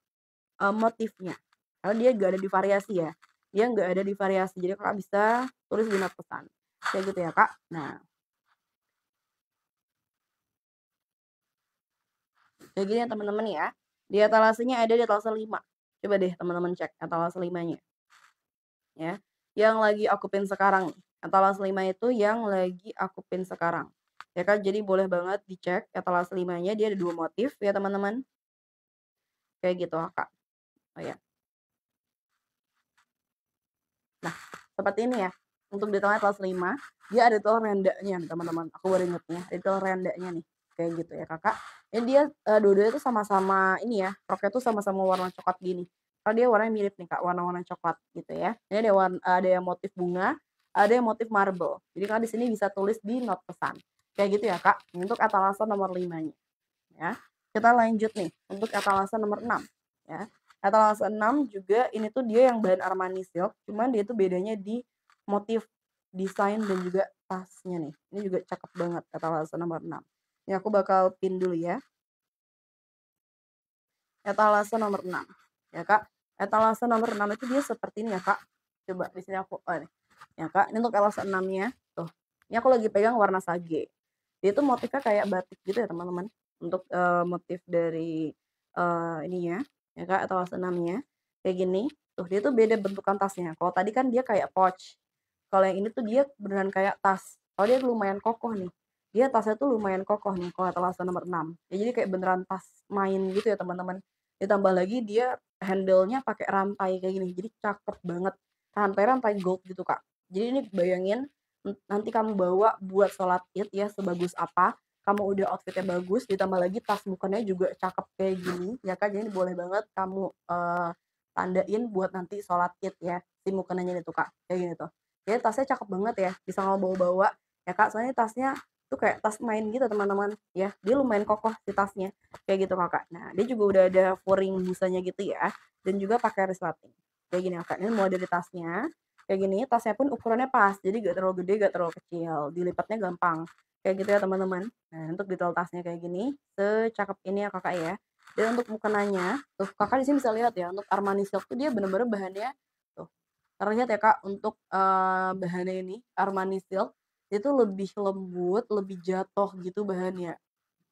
motifnya. Karena dia nggak ada di variasi ya, dia nggak ada di variasi, jadi Kakak bisa tulis di not pesan, kayak gitu ya, Kak. Nah, kayak gini ya teman-teman ya, di etalasenya ada di etalase 5. Coba deh teman-teman cek etalase 5-nya ya, yang lagi aku pin sekarang nih. Etalase 5 itu yang lagi aku pin sekarang, ya kan. Jadi boleh banget dicek etalase 5-nya, dia ada 2 motif ya teman-teman, kayak gitu, Kak. Oh ya, nah seperti ini ya, untuk detailnya etalase 5, dia ada detail rendanya nih teman-teman, aku baru inget nih ya, detail rendanya nih, kayak gitu ya, Kakak. Ini dia, dua-duanya tuh sama-sama ini ya, roknya tuh sama-sama warna coklat gini. Kalau dia warnanya mirip nih, Kak, warna-warna coklat gitu ya. Ini ada yang motif bunga, ada yang motif marble. Jadi Kakak di sini bisa tulis di not pesan. Kayak gitu ya, Kak, untuk etalase nomor 5-nya ya. Kita lanjut nih untuk etalase nomor 6 ya. Etalase 6 juga ini tuh dia yang bahan Armani Silk, cuman dia tuh bedanya di motif, desain dan juga tasnya nih. Ini juga cakep banget etalase nomor 6. Ini aku bakal pin dulu ya. Etalase nomor 6 ya, Kak. Etalase nomor 6 itu dia seperti ini ya, Kak. Coba di sini aku nih. Ya, Kak, ini untuk etalase 6-nya tuh. Ini aku lagi pegang warna sage. Dia tuh motifnya kayak batik gitu ya, teman-teman. Untuk, motif dari, ininya ya, Kak, etalase 6-nya kayak gini. Tuh, dia tuh beda bentukan tasnya. Kalau tadi kan dia kayak pouch. Kalau yang ini tuh dia beneran kayak tas. Kalau dia lumayan kokoh nih. Dia tasnya tuh lumayan kokoh nih kalau etalase nomor 6. Ya jadi kayak beneran tas main gitu ya, teman-teman. Ditambah lagi dia handle-nya pakai rantai kayak gini. Jadi cakep banget. Rantai-rantai gold gitu, Kak. Jadi ini bayangin nanti kamu bawa buat sholat Id ya, sebagus apa, kamu udah outfitnya bagus, ditambah lagi tas bukannya juga cakep kayak gini, ya kan. Jadi boleh banget kamu tandain buat nanti sholat Id ya, si mukenanya itu, Kak. Kayak gini tuh. Jadi tasnya cakep banget ya, bisa kamu bawa-bawa ya, Kak. Soalnya tasnya tuh kayak tas main gitu teman-teman ya. Dia lumayan kokoh si tasnya. Kayak gitu, Kakak. Nah, dia juga udah ada foring busanya gitu ya, dan juga pakai resleting. Kayak gini, Kakak. Ini mulai dari tasnya kayak gini, tasnya pun ukurannya pas, jadi gak terlalu gede, gak terlalu kecil, dilipatnya gampang. Kayak gitu ya teman-teman. Nah, untuk detail tasnya kayak gini, secakep ini ya, Kakak ya. Dan untuk mukenanya, tuh Kakak di sini bisa lihat ya, untuk Armani Silk tuh dia bener-bener bahannya tuh terlihat ya, Kak, untuk, bahannya ini Armani Silk itu lebih lembut, lebih jatuh gitu bahannya,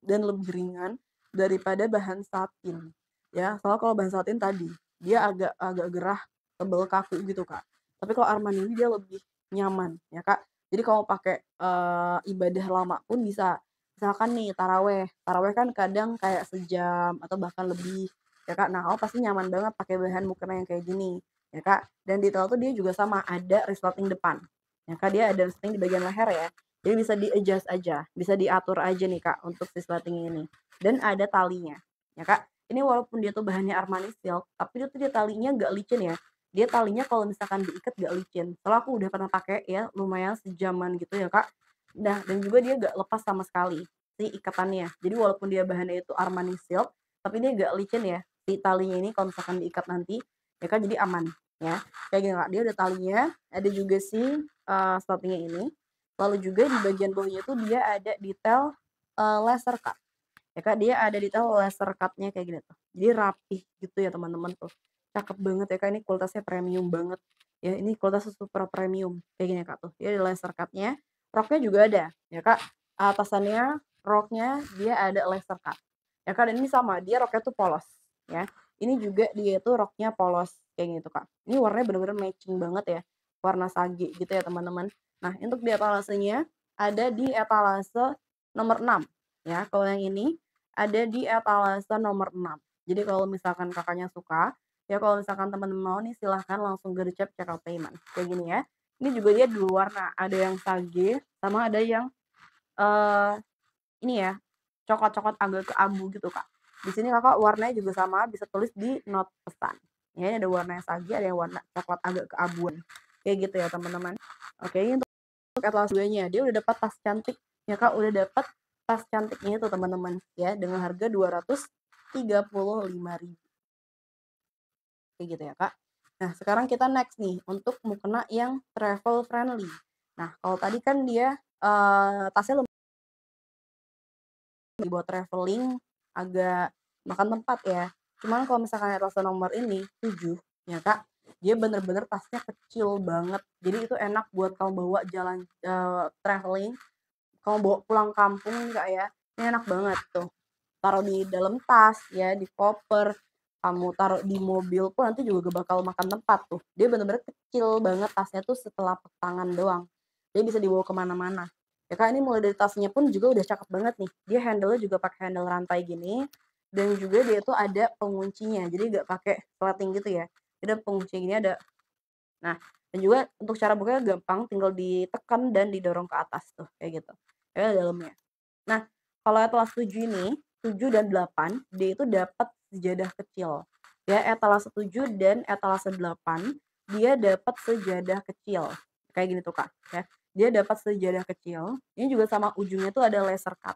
dan lebih ringan daripada bahan satin, ya. Soalnya kalau bahan satin tadi, dia agak agak gerah, tebel, kaku gitu, Kak. Tapi kalau Armani ini dia lebih nyaman ya, Kak. Jadi kalau pakai, ibadah lama pun bisa. Misalkan nih taraweh, taraweh kan kadang kayak sejam atau bahkan lebih ya, Kak. Nah, kamu pasti nyaman banget pakai bahan mukena yang kayak gini ya, Kak. Dan detail tuh dia juga sama, ada resleting depan ya, Kak. Dia ada resleting di bagian leher ya. Jadi bisa di-adjust aja, bisa diatur aja nih, Kak, untuk si resleting ini. Dan ada talinya ya, Kak. Ini walaupun dia tuh bahannya Armani Silk, tapi itu dia talinya nggak licin ya. Dia talinya kalau misalkan diikat gak licin. Soalnya aku udah pernah pakai ya, lumayan sejaman gitu ya, Kak. Nah, dan juga dia gak lepas sama sekali si ikatannya. Jadi walaupun dia bahannya itu Armani Silk, tapi dia gak licin ya. Si talinya ini kalau misalkan diikat nanti, ya kan, jadi aman ya. Kayak gini, Kak. Dia ada talinya, ada juga si slotnya ini. Lalu juga di bagian bawahnya itu dia ada detail laser cut. Ya, Kak, dia ada detail laser cut-nya kayak gini tuh. Jadi rapih gitu ya teman-teman tuh. Cakep banget ya, Kak, ini kualitasnya premium banget. Ya, ini kualitasnya super premium. Kayak gini, Kak, tuh. Dia ada laser cut-nya, roknya juga ada, ya, Kak. Atasannya, roknya dia ada laser cut. Ya, Kak, dan ini sama, dia roknya tuh polos, ya. Ini juga dia tuh roknya polos kayak gitu, Kak. Ini warnanya bener-bener matching banget ya. Warna sage gitu ya, teman-teman. Nah, untuk di etalasenya ada di etalase nomor 6 ya. Kalau yang ini ada di etalase nomor 6. Jadi kalau misalkan Kakaknya suka, ya kalau misalkan teman-teman mau nih silahkan langsung gercep check out payment, kayak gini ya. Ini juga dia 2 warna, ada yang sage sama ada yang, eee, ini ya, coklat-coklat agak ke abu gitu, Kak. Di sini Kakak warnanya juga sama, bisa tulis di not pesan. Ya, ini ada warna yang sage, ada yang warna coklat agak keabuan, kayak gitu ya teman-teman. Oke, ini untuk etalase 2-nya, dia udah dapat tas cantik ya, Kak, udah dapat tas cantiknya itu teman-teman ya, dengan harga 235.000 kayak gitu ya, Kak. Nah, sekarang kita next nih untuk mukena yang travel friendly. Nah, kalau tadi kan dia, tasnya dibawa traveling agak makan tempat ya. Cuman kalau misalkan etalase nomor ini 7 ya Kak, dia bener-bener tasnya kecil banget. Jadi itu enak buat kamu bawa jalan, traveling, kamu bawa pulang kampung nih Kak ya, ini enak banget tuh. Taruh di dalam tas ya, di koper, kamu taruh di mobil pun nanti juga gak bakal makan tempat tuh. Dia bener-bener kecil banget tasnya tuh setelapak tangan doang. Dia bisa dibawa kemana mana. Ya Kak, ini mulai dari tasnya pun juga udah cakep banget nih. Dia handle-nya juga pakai handle rantai gini, dan juga dia tuh ada penguncinya, jadi nggak pakai sleting gitu ya. Ada pengunci gini ada. Nah, dan juga untuk cara bukanya gampang, tinggal ditekan dan didorong ke atas tuh, kayak gitu. Kayak dalamnya. Nah, kalau etalase 7 ini, 7 dan 8, dia itu dapat sejadah kecil. Ya, etalase 7 dan etalase 8, dia dapat sejadah kecil. Kayak gini tuh, Kak, ya. Dia dapat sejadah kecil, ini juga sama ujungnya tuh ada laser cut.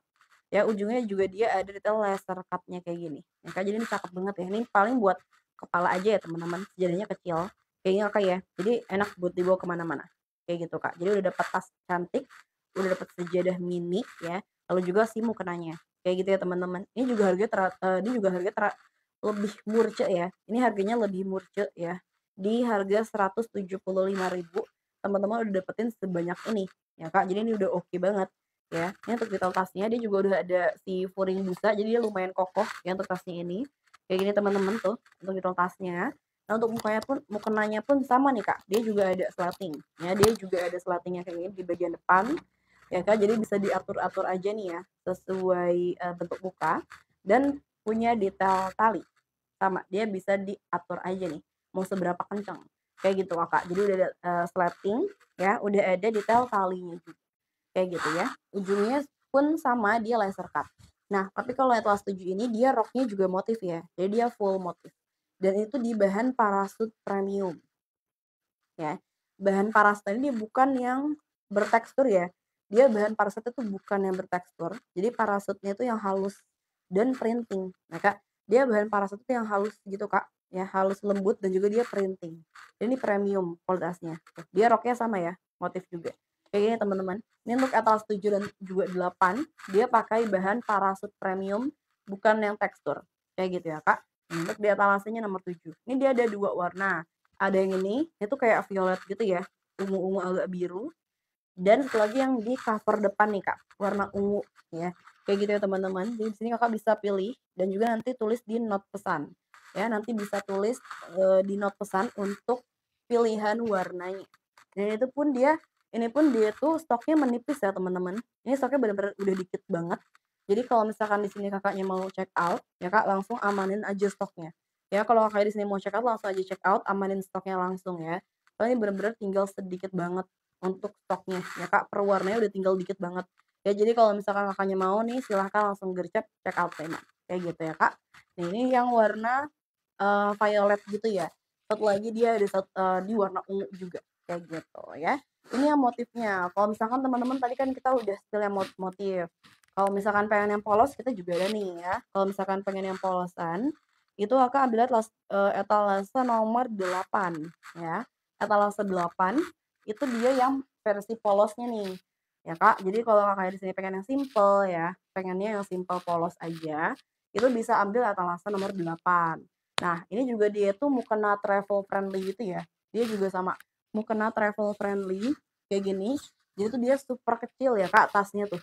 Ya, ujungnya juga dia ada detail laser cut-nya kayak gini. Ya, Kak, jadi ini cakep banget ya. Ini paling buat kepala aja ya, teman-teman. Sejadahnya kecil. Kayak gini, Kak, ya. Jadi enak buat dibawa kemana mana. Kayak gitu, Kak. Jadi udah dapat tas cantik, udah dapat sejadah mini ya, lalu juga si mukenanya. Kayak gitu ya, teman-teman. Ini juga harga lebih murce ya. Ini harganya lebih murce ya. Di harga 175.000 teman-teman udah dapetin sebanyak ini ya, Kak. Jadi ini udah oke banget ya. Ini untuk detail tasnya dia juga udah ada si furing busa, jadi dia lumayan kokoh ya untuk tasnya ini. Kayak gini teman-teman tuh untuk detail tasnya. Nah, untuk mukenanya pun sama nih, Kak. Dia juga ada slating ya. Dia juga ada slatingnya kayak gini di bagian depan ya Kak, jadi bisa diatur-atur aja nih ya, sesuai, bentuk muka dan punya detail tali, sama, dia bisa diatur aja nih, mau seberapa kencang, kayak gitu Kak. Jadi udah ada, slating ya, udah ada detail talinya juga, kayak gitu ya. Ujungnya pun sama, dia laser cut. Nah, tapi kalau Atlas 7 ini dia roknya juga motif ya, jadi dia full motif dan itu di bahan parasut premium ya. Bahan parasut ini dia bukan yang bertekstur ya, dia bahan parasutnya tuh bukan yang bertekstur, jadi parasutnya itu yang halus dan printing. Nah, Kak, dia bahan parasut itu yang halus gitu, Kak, ya halus lembut dan juga dia printing. Dan ini premium kualitasnya. Tuh, dia roknya sama ya, motif juga. Kayak gini teman-teman. Ini untuk Atlas 7 dan juga 8, dia pakai bahan parasut premium, bukan yang tekstur. Kayak gitu ya, Kak. Untuk di etalasenya nomor 7. Ini dia ada 2 warna. Ada yang ini, itu kayak violet gitu ya, ungu-ungu agak biru. Dan satu lagi yang di cover depan nih Kak, warna ungu ya. Kayak gitu ya teman-teman. Di sini Kakak bisa pilih dan juga nanti tulis di not pesan. Ya, nanti bisa tulis di not pesan untuk pilihan warnanya. Dan itu pun ini pun dia tuh stoknya menipis ya teman-teman. Ini stoknya benar-benar udah dikit banget. Jadi kalau misalkan di sini Kakaknya mau check out, ya Kak langsung amanin aja stoknya. Ya kalau Kakak di sini mau check out langsung aja check out, amanin stoknya langsung ya. Soalnya ini bener-bener tinggal sedikit banget untuk stoknya ya Kak, per warnanya udah tinggal dikit banget. Ya jadi kalau misalkan Kakaknya mau nih silahkan langsung gercep check out payment, kayak gitu ya Kak. Nah ini yang warna, violet gitu ya. Satu lagi dia ada di warna ungu juga, kayak gitu ya. Ini yang motifnya, kalau misalkan teman-teman tadi kan kita udah spill yang motif. Kalau misalkan pengen yang polos kita juga ada nih ya. Kalau misalkan pengen yang polosan, itu Kakak ambil etalase nomor 8 ya. Etalase 8 itu dia yang versi polosnya nih, ya Kak. Jadi kalau Kakaknya di sini pengen yang simple ya, pengennya yang simple polos aja, itu bisa ambil etalase nomor 8. Nah, ini juga dia tuh mukena travel friendly gitu ya. Dia juga sama, mukena travel friendly kayak gini. Jadi tuh dia super kecil ya Kak tasnya tuh.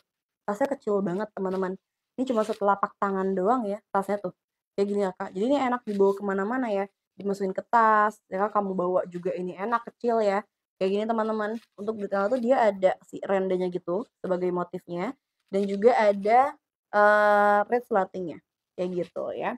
Tasnya kecil banget teman-teman. Ini cuma setelapak tangan doang ya tasnya tuh. Kayak gini ya Kak. Jadi ini enak dibawa kemana mana ya. Dimasukin ke tas, ya Kak kamu bawa juga ini enak kecil ya. Kayak gini teman-teman, untuk detail tuh dia ada si rendanya gitu sebagai motifnya dan juga ada, red slating-nya, kayak gitu ya.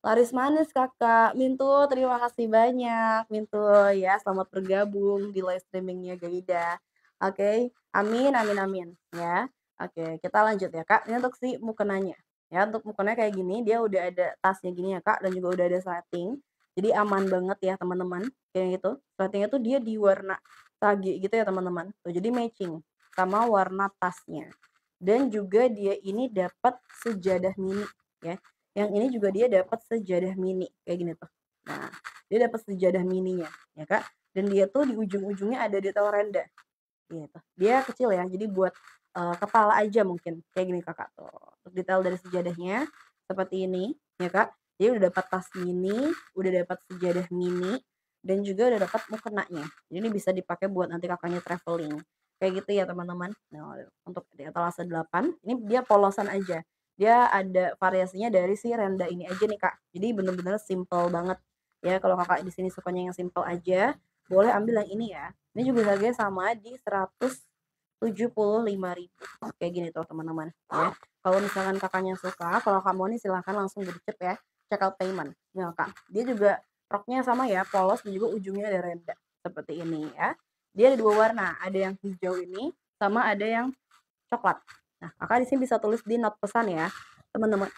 Laris manis Kakak, Mintu terima kasih banyak Mintu ya, selamat bergabung di live streaming-nya Gaida. Oke, amin amin amin ya. Oke, kita lanjut ya Kak, ini untuk si mukenanya. Ya, untuk mukenanya kayak gini, dia udah ada tasnya gini ya Kak, dan juga udah ada slating. Jadi aman banget ya teman-teman, kayak gitu. Slatingnya tuh dia di warna sage gitu ya teman-teman. Tuh, jadi matching sama warna tasnya. Dan juga dia ini dapat sejadah mini ya. Yang ini juga dia dapat sejadah mini, kayak gini tuh. Nah, dia dapat sejadah mininya, ya Kak. Dan dia tuh di ujung-ujungnya ada detail renda, gitu. Dia kecil ya, jadi buat kepala aja mungkin, kayak gini Kakak tuh. Untuk detail dari sejadahnya seperti ini ya Kak. Dia udah dapat tas mini, udah dapat sejadah mini, dan juga udah dapat mukenanya. Jadi ini bisa dipakai buat nanti Kakaknya traveling. Kayak gitu ya teman-teman. Nah, untuk di etalase 8 ini dia polosan aja. Dia ada variasinya dari si renda ini aja nih Kak. Jadi bener-bener simple banget. Ya kalau Kakak di sini sukanya yang simple aja, boleh ambil yang ini ya. Ini juga harganya sama di 175.000. Kayak gini tuh teman-teman ya. Kalau misalkan Kakaknya suka, kalau kamu nih silahkan langsung gercep ya, check out payment. Nah Kak, dia juga roknya sama ya, polos dan juga ujungnya ada renda seperti ini ya. Dia ada dua warna, ada yang hijau ini sama ada yang coklat. Nah, Kakak di sini bisa tulis di not pesan ya, teman-teman.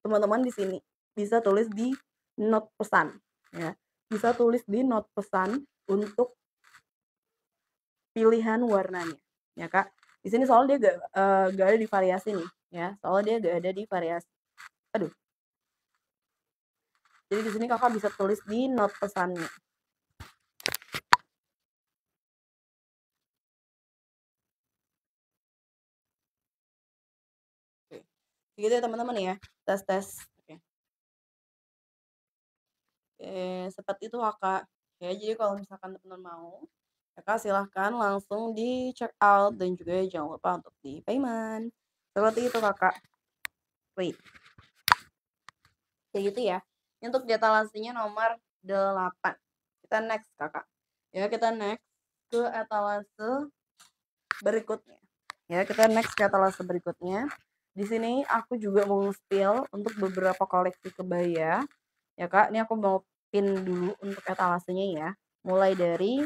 Teman-teman di sini bisa tulis di not pesan ya. Bisa tulis di not pesan untuk pilihan warnanya ya Kak. Di sini soalnya dia gak ada di variasi nih ya, soalnya dia gak ada di variasi. Aduh. Jadi di sini Kakak bisa tulis di not pesannya. Oke. Gitu ya teman-teman ya. Tes-tes. Oke. Seperti itu Kakak. Ya, jadi kalau misalkan teman-teman mau, Kakak silahkan langsung di check out dan juga jangan lupa untuk di payment. Seperti itu Kakak. Wait. Kayak gitu ya. Ini untuk data etalasinya nomor 8. Kita next Kakak. Ya, kita next ke etalase berikutnya. Ya, kita next ke etalase berikutnya. Di sini aku juga mau spill untuk beberapa koleksi kebaya. Ya Kak, ini aku mau pin dulu untuk etalasenya ya. Mulai dari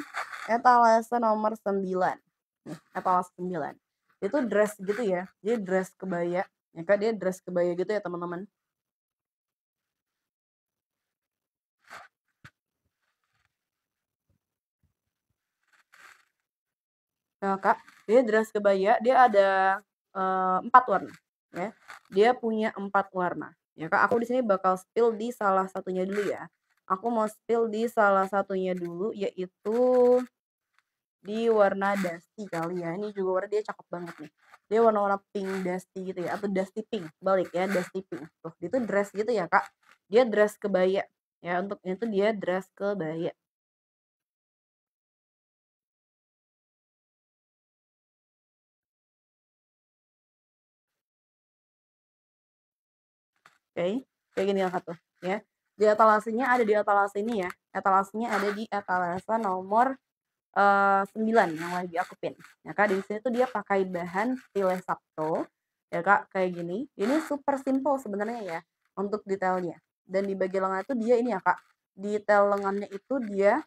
etalase nomor 9. Nih, etalase 9. Itu dress gitu ya. Dia dress kebaya. Ya Kak, dia dress kebaya gitu ya teman-teman. Nah, Kak, dia dress kebaya, dia ada 4 warna ya. Dia punya 4 warna. Ya, Kak, aku di sini bakal spill di salah satunya dulu ya. Aku mau spill di salah satunya dulu yaitu di warna dusty kali ya. Ini juga warna dia cakep banget nih. Dia warna-warna pink dusty gitu ya atau dusty pink. Balik ya, dusty pink. Tuh, itu dress gitu ya, Kak. Dia dress kebaya. Ya, untuk itu dia dress kebaya. Oke, kayak gini Kakak tuh ya. Di etalasenya ada di etalase ini ya. Etalasenya ada di etalase nomor 9 yang lagi aku pin. Ya Kak, di sini tuh dia pakai bahan Stile Sapto. Ya Kak, kayak gini. Ini super simple sebenarnya ya untuk detailnya. Dan di bagian lengan itu dia ini ya Kak. Detail lengannya itu dia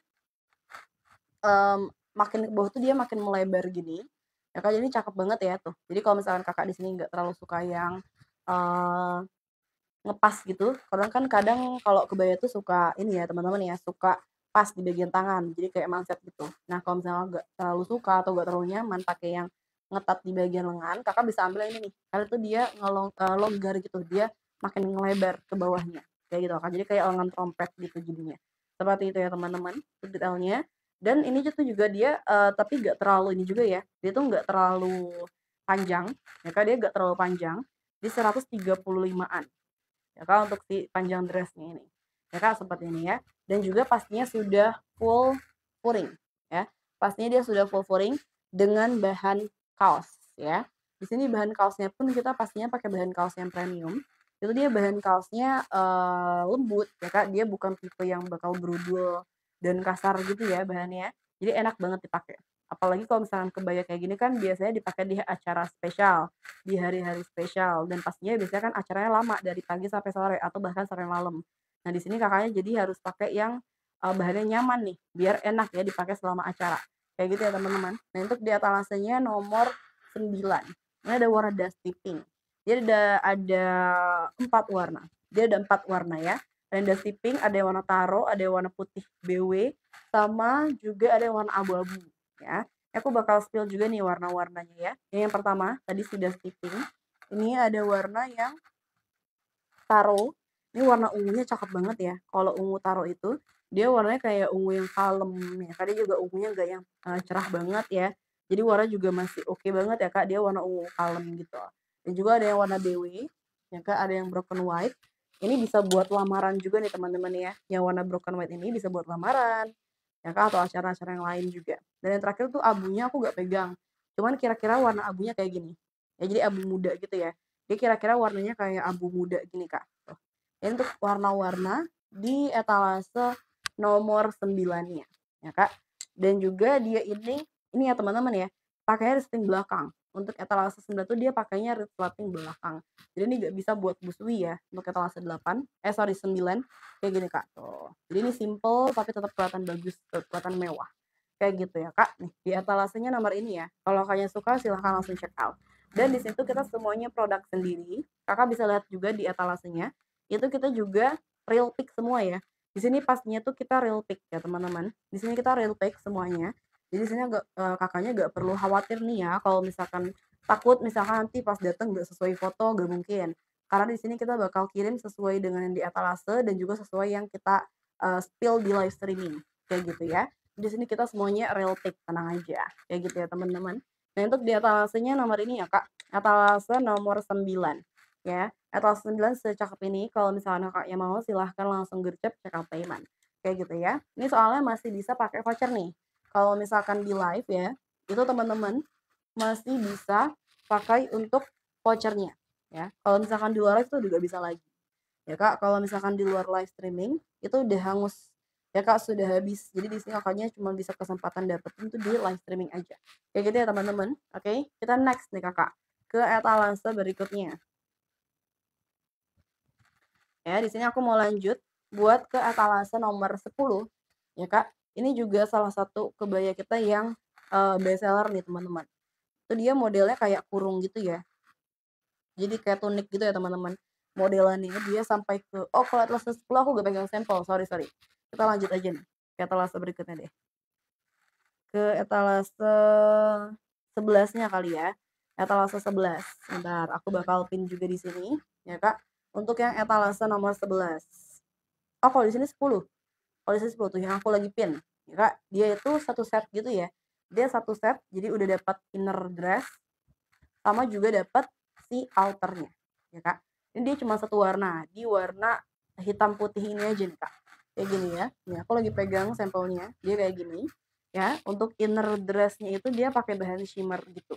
makin ke bawah tuh dia makin melebar gini. Ya Kak, jadi cakep banget ya tuh. Jadi kalau misalkan Kakak di sini nggak terlalu suka yang eee ngepas gitu, karena kan kadang kalau kebaya tuh suka ini ya teman-teman ya, suka pas di bagian tangan, jadi kayak manset gitu. Nah kalau misalnya nggak terlalu suka atau nggak terlalu nyaman pakai yang ngetat di bagian lengan, Kakak bisa ambil yang ini nih, karena tuh dia longgar gitu, dia makin ngelebar ke bawahnya, kayak gitu Kak, jadi kayak lengan trompet gitu jadinya. Seperti itu ya teman-teman, untuk detailnya. Dan ini tuh juga dia, tapi nggak terlalu ini juga ya, dia tuh nggak terlalu panjang, ya Kak, dia nggak terlalu panjang, di 135-an. Ya Kak, untuk si panjang dressnya ini. Ya Kak, seperti ini ya. Dan juga pastinya sudah full furing ya. Pastinya dia sudah full furing dengan bahan kaos ya. Di sini bahan kaosnya pun kita pastinya pakai bahan kaos yang premium. Itu dia bahan kaosnya lembut ya Kak. Dia bukan tipe yang bakal berudul dan kasar gitu ya bahannya. Jadi enak banget dipakai. Apalagi kalau misalkan kebaya kayak gini kan biasanya dipakai di acara spesial, di hari-hari spesial, dan pastinya biasanya kan acaranya lama dari pagi sampai sore atau bahkan sampai malam. Nah, di sini Kakaknya jadi harus pakai yang, bahannya nyaman nih, biar enak ya dipakai selama acara. Kayak gitu ya teman-teman. Nah, untuk di etalasenya nomor 9. Ini ada warna dusty pink. Dia ada 4 warna. Dia ada 4 warna ya. Ada yang dusty pink, ada yang warna taro, ada yang warna putih BW, sama juga ada yang warna abu-abu ya. Aku bakal spill juga nih warna-warnanya ya. Yang pertama tadi sudah skipping. Ini ada warna yang taro. Ini warna ungunya cakep banget ya. Kalau ungu taro itu dia warnanya kayak ungu yang kalem ya. Tadi juga ungunya enggak yang cerah banget ya. Jadi warna juga masih oke banget ya Kak, dia warna ungu kalem gitu. Dan juga ada yang warna BW, ya Kak, ada yang broken white. Ini bisa buat lamaran juga nih teman-teman ya. Yang warna broken white ini bisa buat lamaran, ya Kak, atau acara-acara yang lain juga. Dan yang terakhir tuh abunya aku nggak pegang. Cuman kira-kira warna abunya kayak gini. Ya jadi abu muda gitu ya. Dia kira-kira warnanya kayak abu muda gini Kak. Tuh. Ini untuk warna-warna di etalase nomor 9-nya, ya Kak. Dan juga dia ini ya teman-teman ya, pakainya resleting belakang. Untuk etalase 9 tuh dia pakainya resleting belakang. Jadi ini nggak bisa buat busui ya untuk etalase 8, sorry 9 kayak gini Kak. Tuh. Jadi ini simple tapi tetap kelihatan bagus, tetap kelihatan mewah. Kayak gitu ya Kak. Nih, di etalasenya nomor ini ya. Kalau Kakaknya suka silahkan langsung check out. Dan di situ kita semuanya produk sendiri. Kakak bisa lihat juga di etalasenya. Itu kita juga real pick semua ya. Di sini pastinya tuh kita real pick ya teman-teman. Di sini kita real pick semuanya. Jadi di sini kakaknya nggak perlu khawatir nih ya kalau misalkan takut misalkan nanti pas datang nggak sesuai foto nggak mungkin. Karena di sini kita bakal kirim sesuai dengan yang di etalase dan juga sesuai yang kita spill di live streaming kayak gitu ya. Di sini kita semuanya real pick, tenang aja kayak gitu ya teman-teman. Nah untuk di etalasenya nomor ini ya Kak, etalase nomor 9 ya. Etalase 9 secakep ini kalau misalnya Kakaknya mau silahkan langsung gercep check out payment. Kayak gitu ya. Ini soalnya masih bisa pakai voucher nih. Kalau misalkan di live ya, itu teman-teman masih bisa pakai untuk vouchernya ya. Kalau misalkan di luar live itu juga bisa lagi. Ya Kak, kalau misalkan di luar live streaming itu udah hangus. Ya Kak, sudah habis. Jadi di sini Kakaknya cuma bisa kesempatan dapetin tuh di live streaming aja. Kayak gitu ya teman-teman. Oke, kita next nih Kakak ke etalase berikutnya. Ya, di sini aku mau lanjut buat ke etalase nomor 10. Ya Kak, ini juga salah satu kebaya kita yang best seller nih teman-teman. Itu dia modelnya kayak kurung gitu ya. Jadi kayak tunik gitu ya teman-teman. Modelannya dia sampai ke kalau etalase 10 aku gak pegang sampel, sorry sorry. Kita lanjut aja nih ke etalase berikutnya deh. Ke etalase 11-nya kali ya. Etalase 11. Bentar, aku bakal pin juga di sini, ya Kak. Untuk yang etalase nomor 11. Oh, kalau di sini 10. Kalau di sini 10 tuh yang aku lagi pin. Ya Kak, dia itu satu set gitu ya. Dia satu set, jadi udah dapat inner dress sama juga dapat si outernya, ya Kak. Ini dia cuma satu warna, di warna hitam putih ini aja nih Kak. Kayak gini ya. Nih aku lagi pegang sampelnya, dia kayak gini. Ya, untuk inner dressnya itu dia pakai bahan shimmer gitu.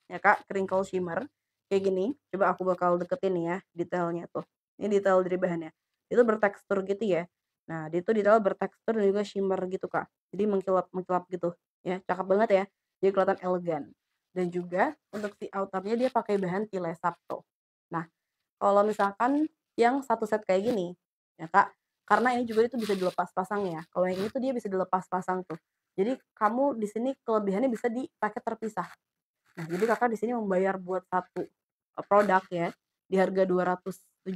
Ya Kak, crinkle shimmer kayak gini. Coba aku bakal deketin ya detailnya tuh. Ini detail dari bahannya. Itu bertekstur gitu ya. Nah, dia tuh detail bertekstur dan juga shimmer gitu Kak. Jadi mengkilap-mengkilap gitu. Ya, cakep banget ya. Jadi kelihatan elegan. Dan juga untuk si outernya dia pakai bahan Pilesap tuh. Nah, kalau misalkan yang satu set kayak gini, ya Kak, karena ini juga itu bisa dilepas pasang ya. Kalau yang ini tuh dia bisa dilepas pasang tuh. Jadi kamu di sini kelebihannya bisa dipakai terpisah. Nah, jadi Kakak di sini membayar buat satu produk ya di harga 275,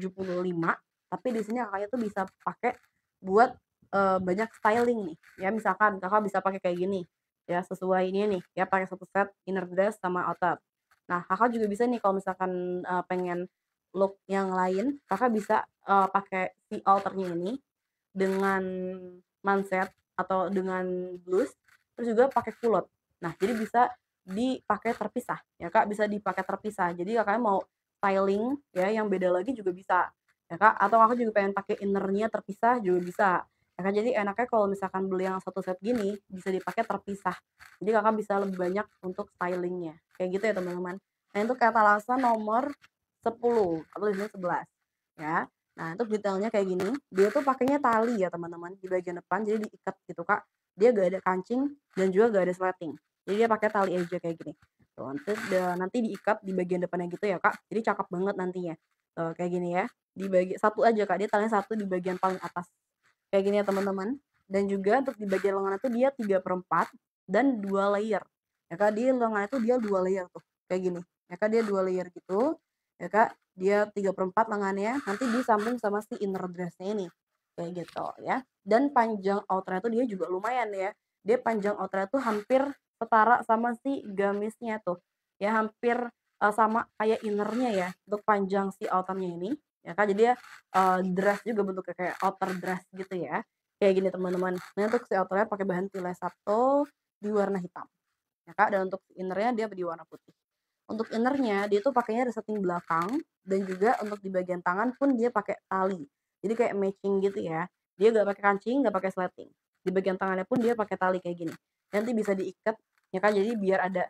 tapi di sini Kakaknya tuh bisa pakai buat banyak styling nih. Ya misalkan Kakak bisa pakai kayak gini. Ya sesuai ini nih, ya pakai satu set inner dress sama outer. Nah, Kakak juga bisa nih kalau misalkan pengen look yang lain, Kakak bisa pakai si outernya ini dengan manset atau dengan blus, terus juga pakai kulot. Nah, jadi bisa dipakai terpisah ya Kak, bisa dipakai terpisah. Jadi Kakaknya mau styling ya yang beda lagi juga bisa ya Kak, atau Kakak juga pengen pakai innernya terpisah juga bisa. Ya Kak, jadi enaknya kalau misalkan beli yang satu set gini bisa dipakai terpisah. Jadi Kakak bisa lebih banyak untuk stylingnya. Kayak gitu ya teman-teman. Nah, untuk etalase nomor 10 atau di sini 11 ya. Nah, untuk detailnya kayak gini, dia tuh pakainya tali ya teman-teman di bagian depan jadi diikat gitu Kak. Dia gak ada kancing dan juga gak ada sleting. Jadi dia pakai tali aja kayak gini. Tuh, nanti diikat di bagian depannya gitu ya Kak. Jadi cakep banget nantinya. Tuh, kayak gini ya. Di bagian satu aja Kak, dia talinya satu di bagian paling atas. Kayak gini ya teman-teman. Dan juga untuk di bagian lengan itu dia 3/4 dan 2 layer. Ya Kak, di lengan itu dia 2 layer tuh. Kayak gini. Ya Kak, dia 2 layer gitu. Ya Kak, dia 3/4 lengannya, nanti disambung sama si inner dress-nya ini. Kayak gitu ya. Dan panjang outer tuh dia juga lumayan ya. Dia panjang outer tuh hampir setara sama si gamisnya tuh. Ya hampir sama kayak innernya ya untuk panjang si outernya ini. Ya Kak, jadi dia dress juga bentuknya kayak outer dress gitu ya. Kayak gini teman-teman. Nah, untuk si outernya pakai bahan Tile Sapto di warna hitam. ya Kak, dan untuk innernya dia di warna putih. Untuk innernya dia tuh pakainya resleting belakang dan juga untuk di bagian tangan pun dia pakai tali. Jadi kayak matching gitu ya. Dia nggak pakai kancing, nggak pakai sleting. Di bagian tangannya pun dia pakai tali kayak gini. Nanti bisa diikat ya Kak, jadi biar ada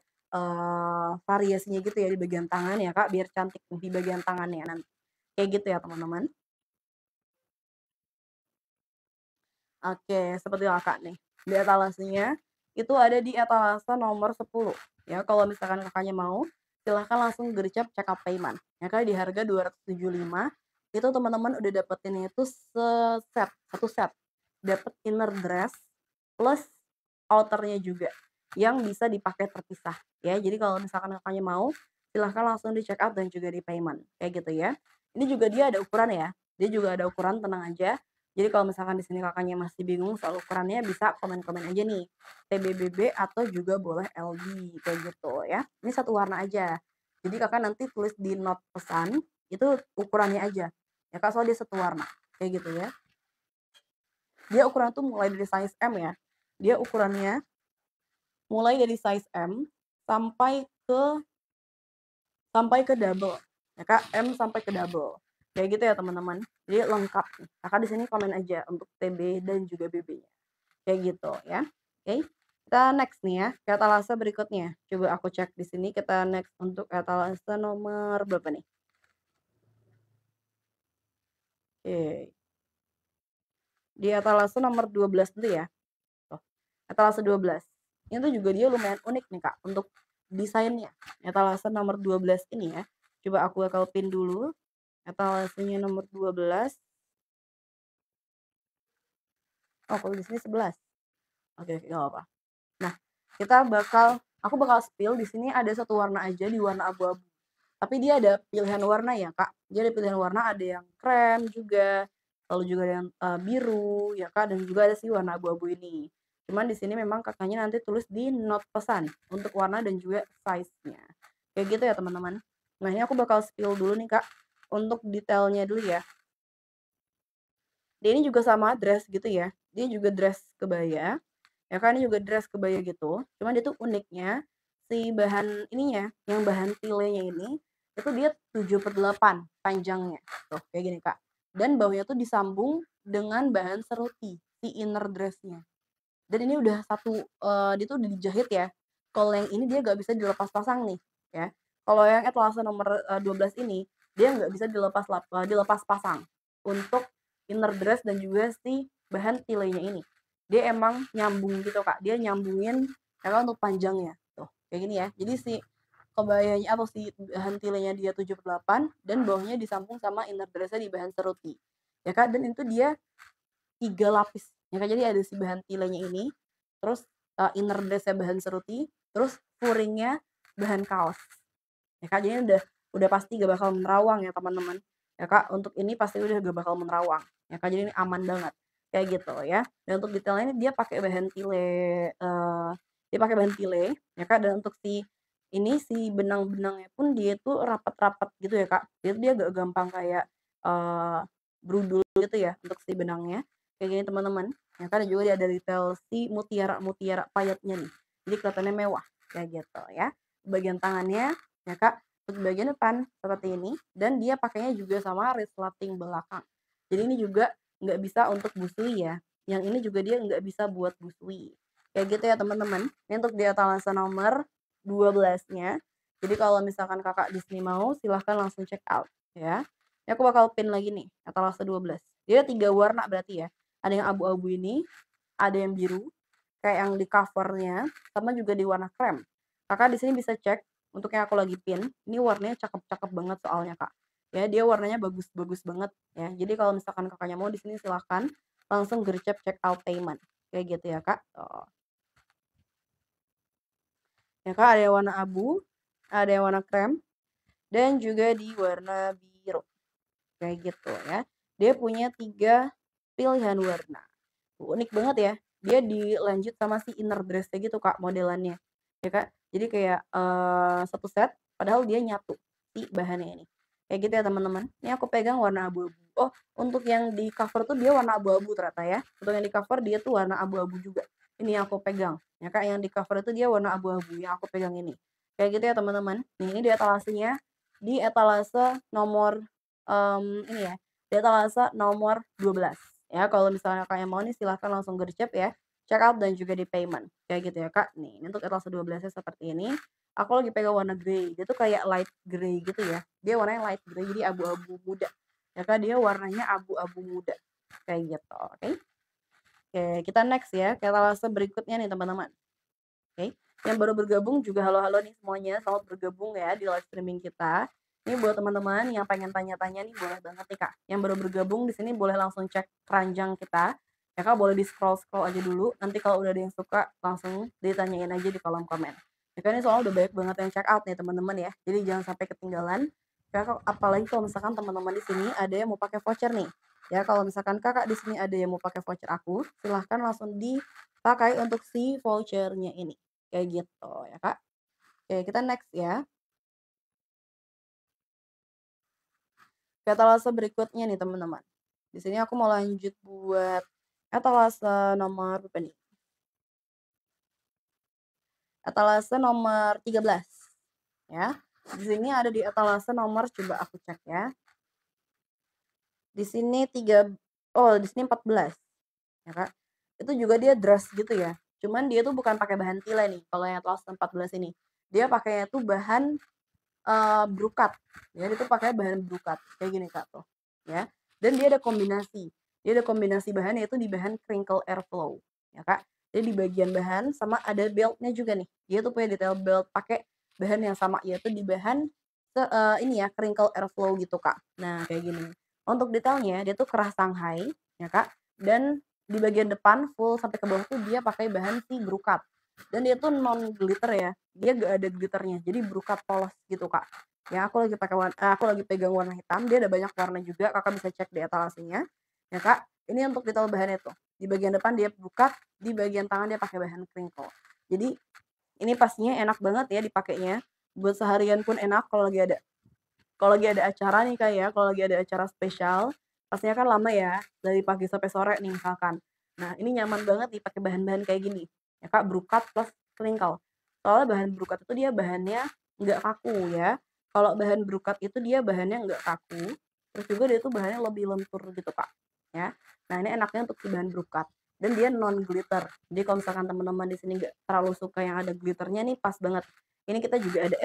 variasinya gitu ya di bagian tangan ya Kak, biar cantik di bagian tangannya nanti. Kayak gitu ya teman-teman. Oke, seperti Kakak nih. Di etalasenya itu ada di etalase nomor 10 ya. Kalau misalkan Kakaknya mau, silahkan langsung gercep check out payment. Ya kan di harga 275 itu teman-teman udah dapetinnya itu seset, satu set. Dapet inner dress plus outernya juga yang bisa dipakai terpisah ya. Jadi kalau misalkan Kakaknya mau, silahkan langsung di check out dan juga di payment kayak gitu ya. Ini juga dia ada ukuran ya. Dia juga ada ukuran, tenang aja. Jadi kalau misalkan di sini Kakaknya masih bingung soal ukurannya bisa komen-komen aja nih, TBBB atau juga boleh LB kayak gitu ya. Ini satu warna aja. Jadi Kakak nanti tulis di note pesan itu ukurannya aja. Ya Kak, soalnya dia satu warna kayak gitu ya. Dia ukuran tuh mulai dari size M ya. Dia ukurannya mulai dari size M sampai ke double. Ya Kak, M sampai ke double. Kayak gitu ya teman-teman. Jadi lengkap nih. Kakak di sini komen aja untuk TB dan juga BB-nya. Kayak gitu ya. Oke. Kita next nih ya, ke etalase berikutnya. Coba aku cek di sini kita next untuk etalase nomor berapa nih? Oke. Di etalase nomor 12 dulu ya. Tuh, etalase 12. Ini tuh juga dia lumayan unik nih Kak untuk desainnya. Etalase nomor 12 ini ya. Coba aku bakal pin dulu. Etalasenya nomor 12. Oh, kalau di sini 11. Oke, oke, nggak apa-apa. Nah, aku bakal spill di sini ada satu warna aja di warna abu-abu. Tapi dia ada pilihan warna ya, Kak. Dia ada pilihan warna, ada yang krem juga, lalu juga ada yang, biru ya, Kak, dan juga ada si warna abu-abu ini. Cuman di sini memang Kakaknya nanti tulis di not pesan untuk warna dan juga size-nya. Kayak gitu ya, teman-teman. Nah, ini aku bakal spill dulu nih, Kak, untuk detailnya dulu ya. Dia ini juga sama dress gitu ya, dia juga dress kebaya, ya kan, ini juga dress kebaya gitu, cuman dia tuh uniknya, si bahan ininya, yang bahan tilenya ini, itu dia 7/8 panjangnya, tuh kayak gini Kak, dan bawahnya tuh disambung dengan bahan seruti, si inner dress-nya. Dan ini udah satu, dia tuh udah dijahit ya, kalau yang ini dia nggak bisa dilepas pasang nih, ya. Kalau yang etalase nomor, 12 ini, dia nggak bisa dilepas pasang untuk inner dress dan juga si bahan tilenya ini. Dia emang nyambung gitu, Kak, dia nyambungin ya kan untuk panjangnya, tuh kayak gini ya. Jadi si kebayanya atau si bahan tilenya dia 7/8 dan bawahnya disambung sama inner dress-nya di bahan seruti, ya Kak, dan itu dia 3 lapis, ya kan. Jadi ada si bahan tilenya ini, terus, inner dress-nya bahan seruti, terus furingnya bahan kaos. Ya Kak, jadi udah pasti gak bakal menerawang ya teman-teman. Ya Kak, untuk ini pasti udah gak bakal menerawang. Ya Kak, jadi ini aman banget, kayak gitu ya. Dan untuk detailnya ini dia pakai bahan tile, dia pakai bahan tile, ya Kak, dan untuk si benang-benangnya pun dia itu rapat-rapat gitu ya Kak. Dia gak gampang kayak, eee, brudul gitu ya untuk si benangnya, kayak gini teman-teman. Ya kan, juga dia ada detail si mutiara-mutiara payetnya nih. Jadi kelihatannya mewah, kayak gitu ya. Bagian tangannya ya Kak, untuk bagian depan seperti ini dan dia pakainya juga sama resleting belakang. Jadi ini juga nggak bisa untuk busui ya, yang ini juga dia nggak bisa buat busui. Kayak gitu ya teman-teman. Ini untuk di etalase nomor 12-nya. Jadi kalau misalkan Kakak di sini mau silahkan langsung check out ya. Ini aku bakal pin lagi nih etalase 12. Dia ada 3 warna berarti ya. Ada yang abu-abu ini, ada yang biru, kayak yang di cover-nya, sama juga di warna krem. Kakak di sini bisa cek untuk yang aku lagi pin, ini warnanya cakep-cakep banget soalnya, Kak. Ya, dia warnanya bagus-bagus banget ya. Jadi kalau misalkan Kakaknya mau di sini silahkan langsung gercep check out payment. Kayak gitu ya, Kak. Tuh. Ya, Kak, ada yang warna abu, ada yang warna krem, dan juga di warna biru. Kayak gitu ya. Dia punya 3 pilihan warna. Unik banget ya. Dia dilanjut sama si inner dress-nya gitu, Kak, modelannya. Ya, Kak. Jadi kayak, satu set padahal dia nyatu si bahannya ini. Kayak gitu ya, teman-teman. Ini aku pegang warna abu-abu. Oh, untuk yang di cover tuh dia warna abu-abu ternyata ya. Untuk yang di cover dia tuh warna abu-abu juga. ini yang aku pegang, ya Kak, yang di cover itu dia warna abu-abu yang aku pegang ini. Kayak gitu ya teman-teman. Nih ini di etalasenya, di etalase nomor, ini ya, di etalase nomor 12 ya. Kalau misalnya Kakaknya mau nih silahkan langsung gercep ya, check out dan juga di payment, kayak gitu ya Kak. Nih, ini untuk etalase 12-nya seperti ini. Aku lagi pegang warna grey, dia tuh kayak light grey gitu ya. Dia warnanya light grey jadi abu-abu muda. Ya Kak, dia warnanya abu-abu muda, kayak gitu, oke. Oke, kita next ya, ke etalase berikutnya nih teman-teman. Oke, yang baru bergabung juga halo-halo nih semuanya, selamat bergabung ya di live streaming kita. Ini buat teman-teman yang pengen tanya-tanya nih boleh banget nih Kak. Yang baru bergabung di sini boleh langsung cek keranjang kita. Ya Kak, boleh di scroll-scroll aja dulu. Nanti kalau udah ada yang suka langsung ditanyain aja di kolom komen. Ya Kak, ini soalnya udah banyak banget yang check out nih teman-teman ya. Jadi jangan sampai ketinggalan. Ya Kak, apalagi kalau misalkan teman-teman di sini ada yang mau pakai voucher nih. Ya, kalau misalkan Kakak di sini ada yang mau pakai voucher aku, silahkan langsung dipakai untuk si vouchernya ini. Kayak gitu ya, Kak. Oke, kita next ya. Ke etalase berikutnya nih, teman-teman. Di sini aku mau lanjut buat etalase nomor berapa nih? Etalase nomor 13 ya. Di sini ada di etalase nomor coba aku cek ya. Di sini di sini 14 ya, Kak. Itu juga dia dress gitu ya. Cuman dia tuh bukan pakai bahan tile nih kalau yang etalase 14 ini. Dia pakainya tuh bahan brokat, ya dia tuh pakai bahan brokat, kayak gini Kak tuh, ya. Dan dia ada kombinasi bahan yaitu di bahan crinkle airflow, ya Kak. Jadi di bagian bahan sama ada beltnya juga nih, dia tuh punya detail belt pakai bahan yang sama yaitu di bahan ini ya crinkle airflow gitu Kak. Nah kayak gini. Untuk detailnya dia tuh kerah Shanghai, ya Kak, dan di bagian depan full sampai ke bawah tuh dia pakai bahan si brokat. Dan dia tuh non glitter ya, dia gak ada glitternya, jadi brokat polos gitu, Kak. Ya aku lagi pegang warna hitam, dia ada banyak warna juga, Kakak bisa cek di etalasenya, ya, Kak. Ini untuk detail bahannya tuh, di bagian depan dia brokat, di bagian tangan dia pakai bahan crinkle. Jadi ini pastinya enak banget ya dipakainya, buat seharian pun enak kalau lagi ada acara nih, Kak, ya, kalau lagi ada acara spesial, pastinya kan lama ya, dari pagi sampai sore nih misalkan. Nah, ini nyaman banget nih pakai bahan-bahan kayak gini, ya Kak, brokat plus crinkle. Soalnya bahan brokat itu dia bahannya nggak kaku ya. Kalau bahan brokat itu dia bahannya nggak kaku, terus juga dia tuh bahannya lebih lentur gitu, Kak, ya. Nah, ini enaknya untuk si bahan brokat dan dia non glitter. Jadi kalau misalkan teman-teman di sini nggak terlalu suka yang ada glitternya nih pas banget. Ini kita juga ada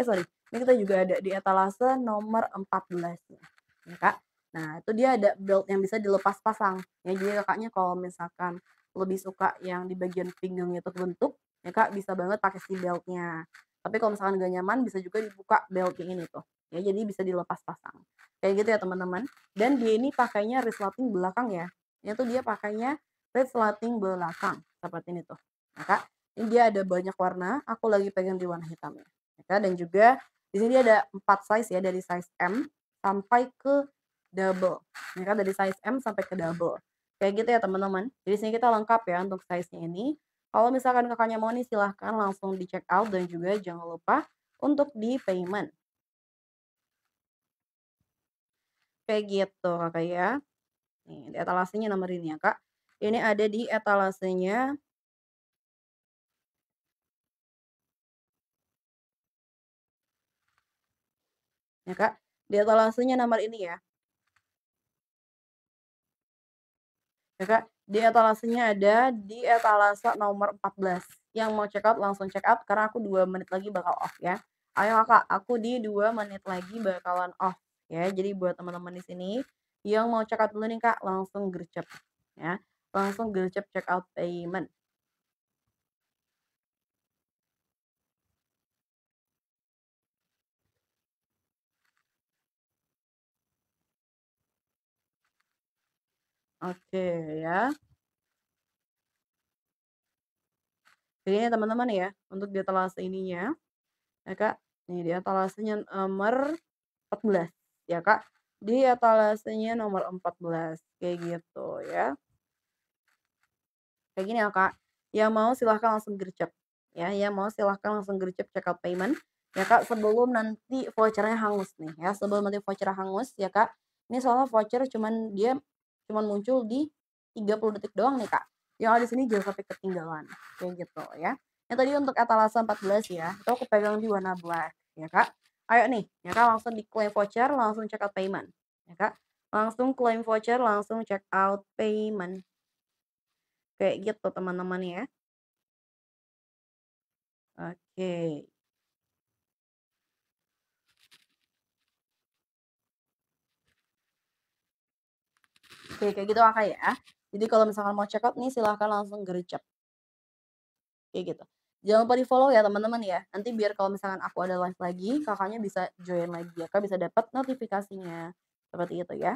ini kita juga ada di etalase nomor 14 nih, ya Kak. Nah, itu dia ada belt yang bisa dilepas pasang, ya jadi Kakaknya kalau misalkan lebih suka yang di bagian pinggangnya itu kebentuk, ya Kak bisa banget pakai si beltnya. Tapi kalau misalkan nggak nyaman bisa juga dibuka beltnya ini tuh, ya jadi bisa dilepas pasang. Kayak gitu ya teman-teman. Dan dia ini pakainya resleting belakang ya. Ini tuh dia pakainya resleting belakang seperti ini tuh, ya Kak. Ini dia ada banyak warna, aku lagi pegang di warna hitamnya. Ya, dan juga di sini ada 4 size ya dari size M sampai ke double. Ya kan dari size M sampai ke double. Kayak gitu ya teman-teman. Jadi sini kita lengkap ya untuk size-nya ini. Kalau misalkan Kakaknya mau nih silahkan langsung di check out dan juga jangan lupa untuk di payment. Kayak gitu Kakak ya. Nih, di etalasenya nomor ini ya Kak. Ini ada di etalasenya ya Kak. Di etalasenya nomor ini ya. Ya Kak, di etalasenya ada di etalase nomor 14. Yang mau check out langsung check out karena aku 2 menit lagi bakal off ya. Ayo Kak, aku di 2 menit lagi bakalan off ya. Jadi buat teman-teman di sini yang mau check out dulu nih Kak, langsung gercep ya. Langsung gercep check out payment. Oke ya. Jadi ini teman-teman ya, untuk di etalase ininya ya Kak, nih di etalasenya nomor 14 ya Kak. Di etalasenya nomor 14 kayak gitu ya. Kayak gini ya, Kak, yang mau silahkan langsung gercep, ya, yang mau silahkan langsung gercep check out payment, ya, Kak, sebelum nanti voucher-nya hangus nih, ya, sebelum nanti voucher hangus ya, Kak. Ini soalnya voucher dia cuman muncul di 30 detik doang nih, Kak. yang ada di sini jangan sampai ketinggalan, kayak gitu ya. Yang tadi untuk etalase 14 ya, itu aku pegang di warna black, ya Kak. Ayo nih, ya Kak, langsung di-claim voucher, langsung check out payment, ya Kak. Langsung claim voucher, langsung check out payment, kayak gitu teman-teman ya. Oke. Oke, kayak gitu Kakak ya. Jadi kalau misalkan mau check out nih silahkan langsung gercep, kayak gitu. Jangan lupa di-follow ya teman-teman ya. Nanti biar kalau misalkan aku ada live lagi, Kakaknya bisa join lagi ya, Kak, bisa dapat notifikasinya. Seperti itu ya.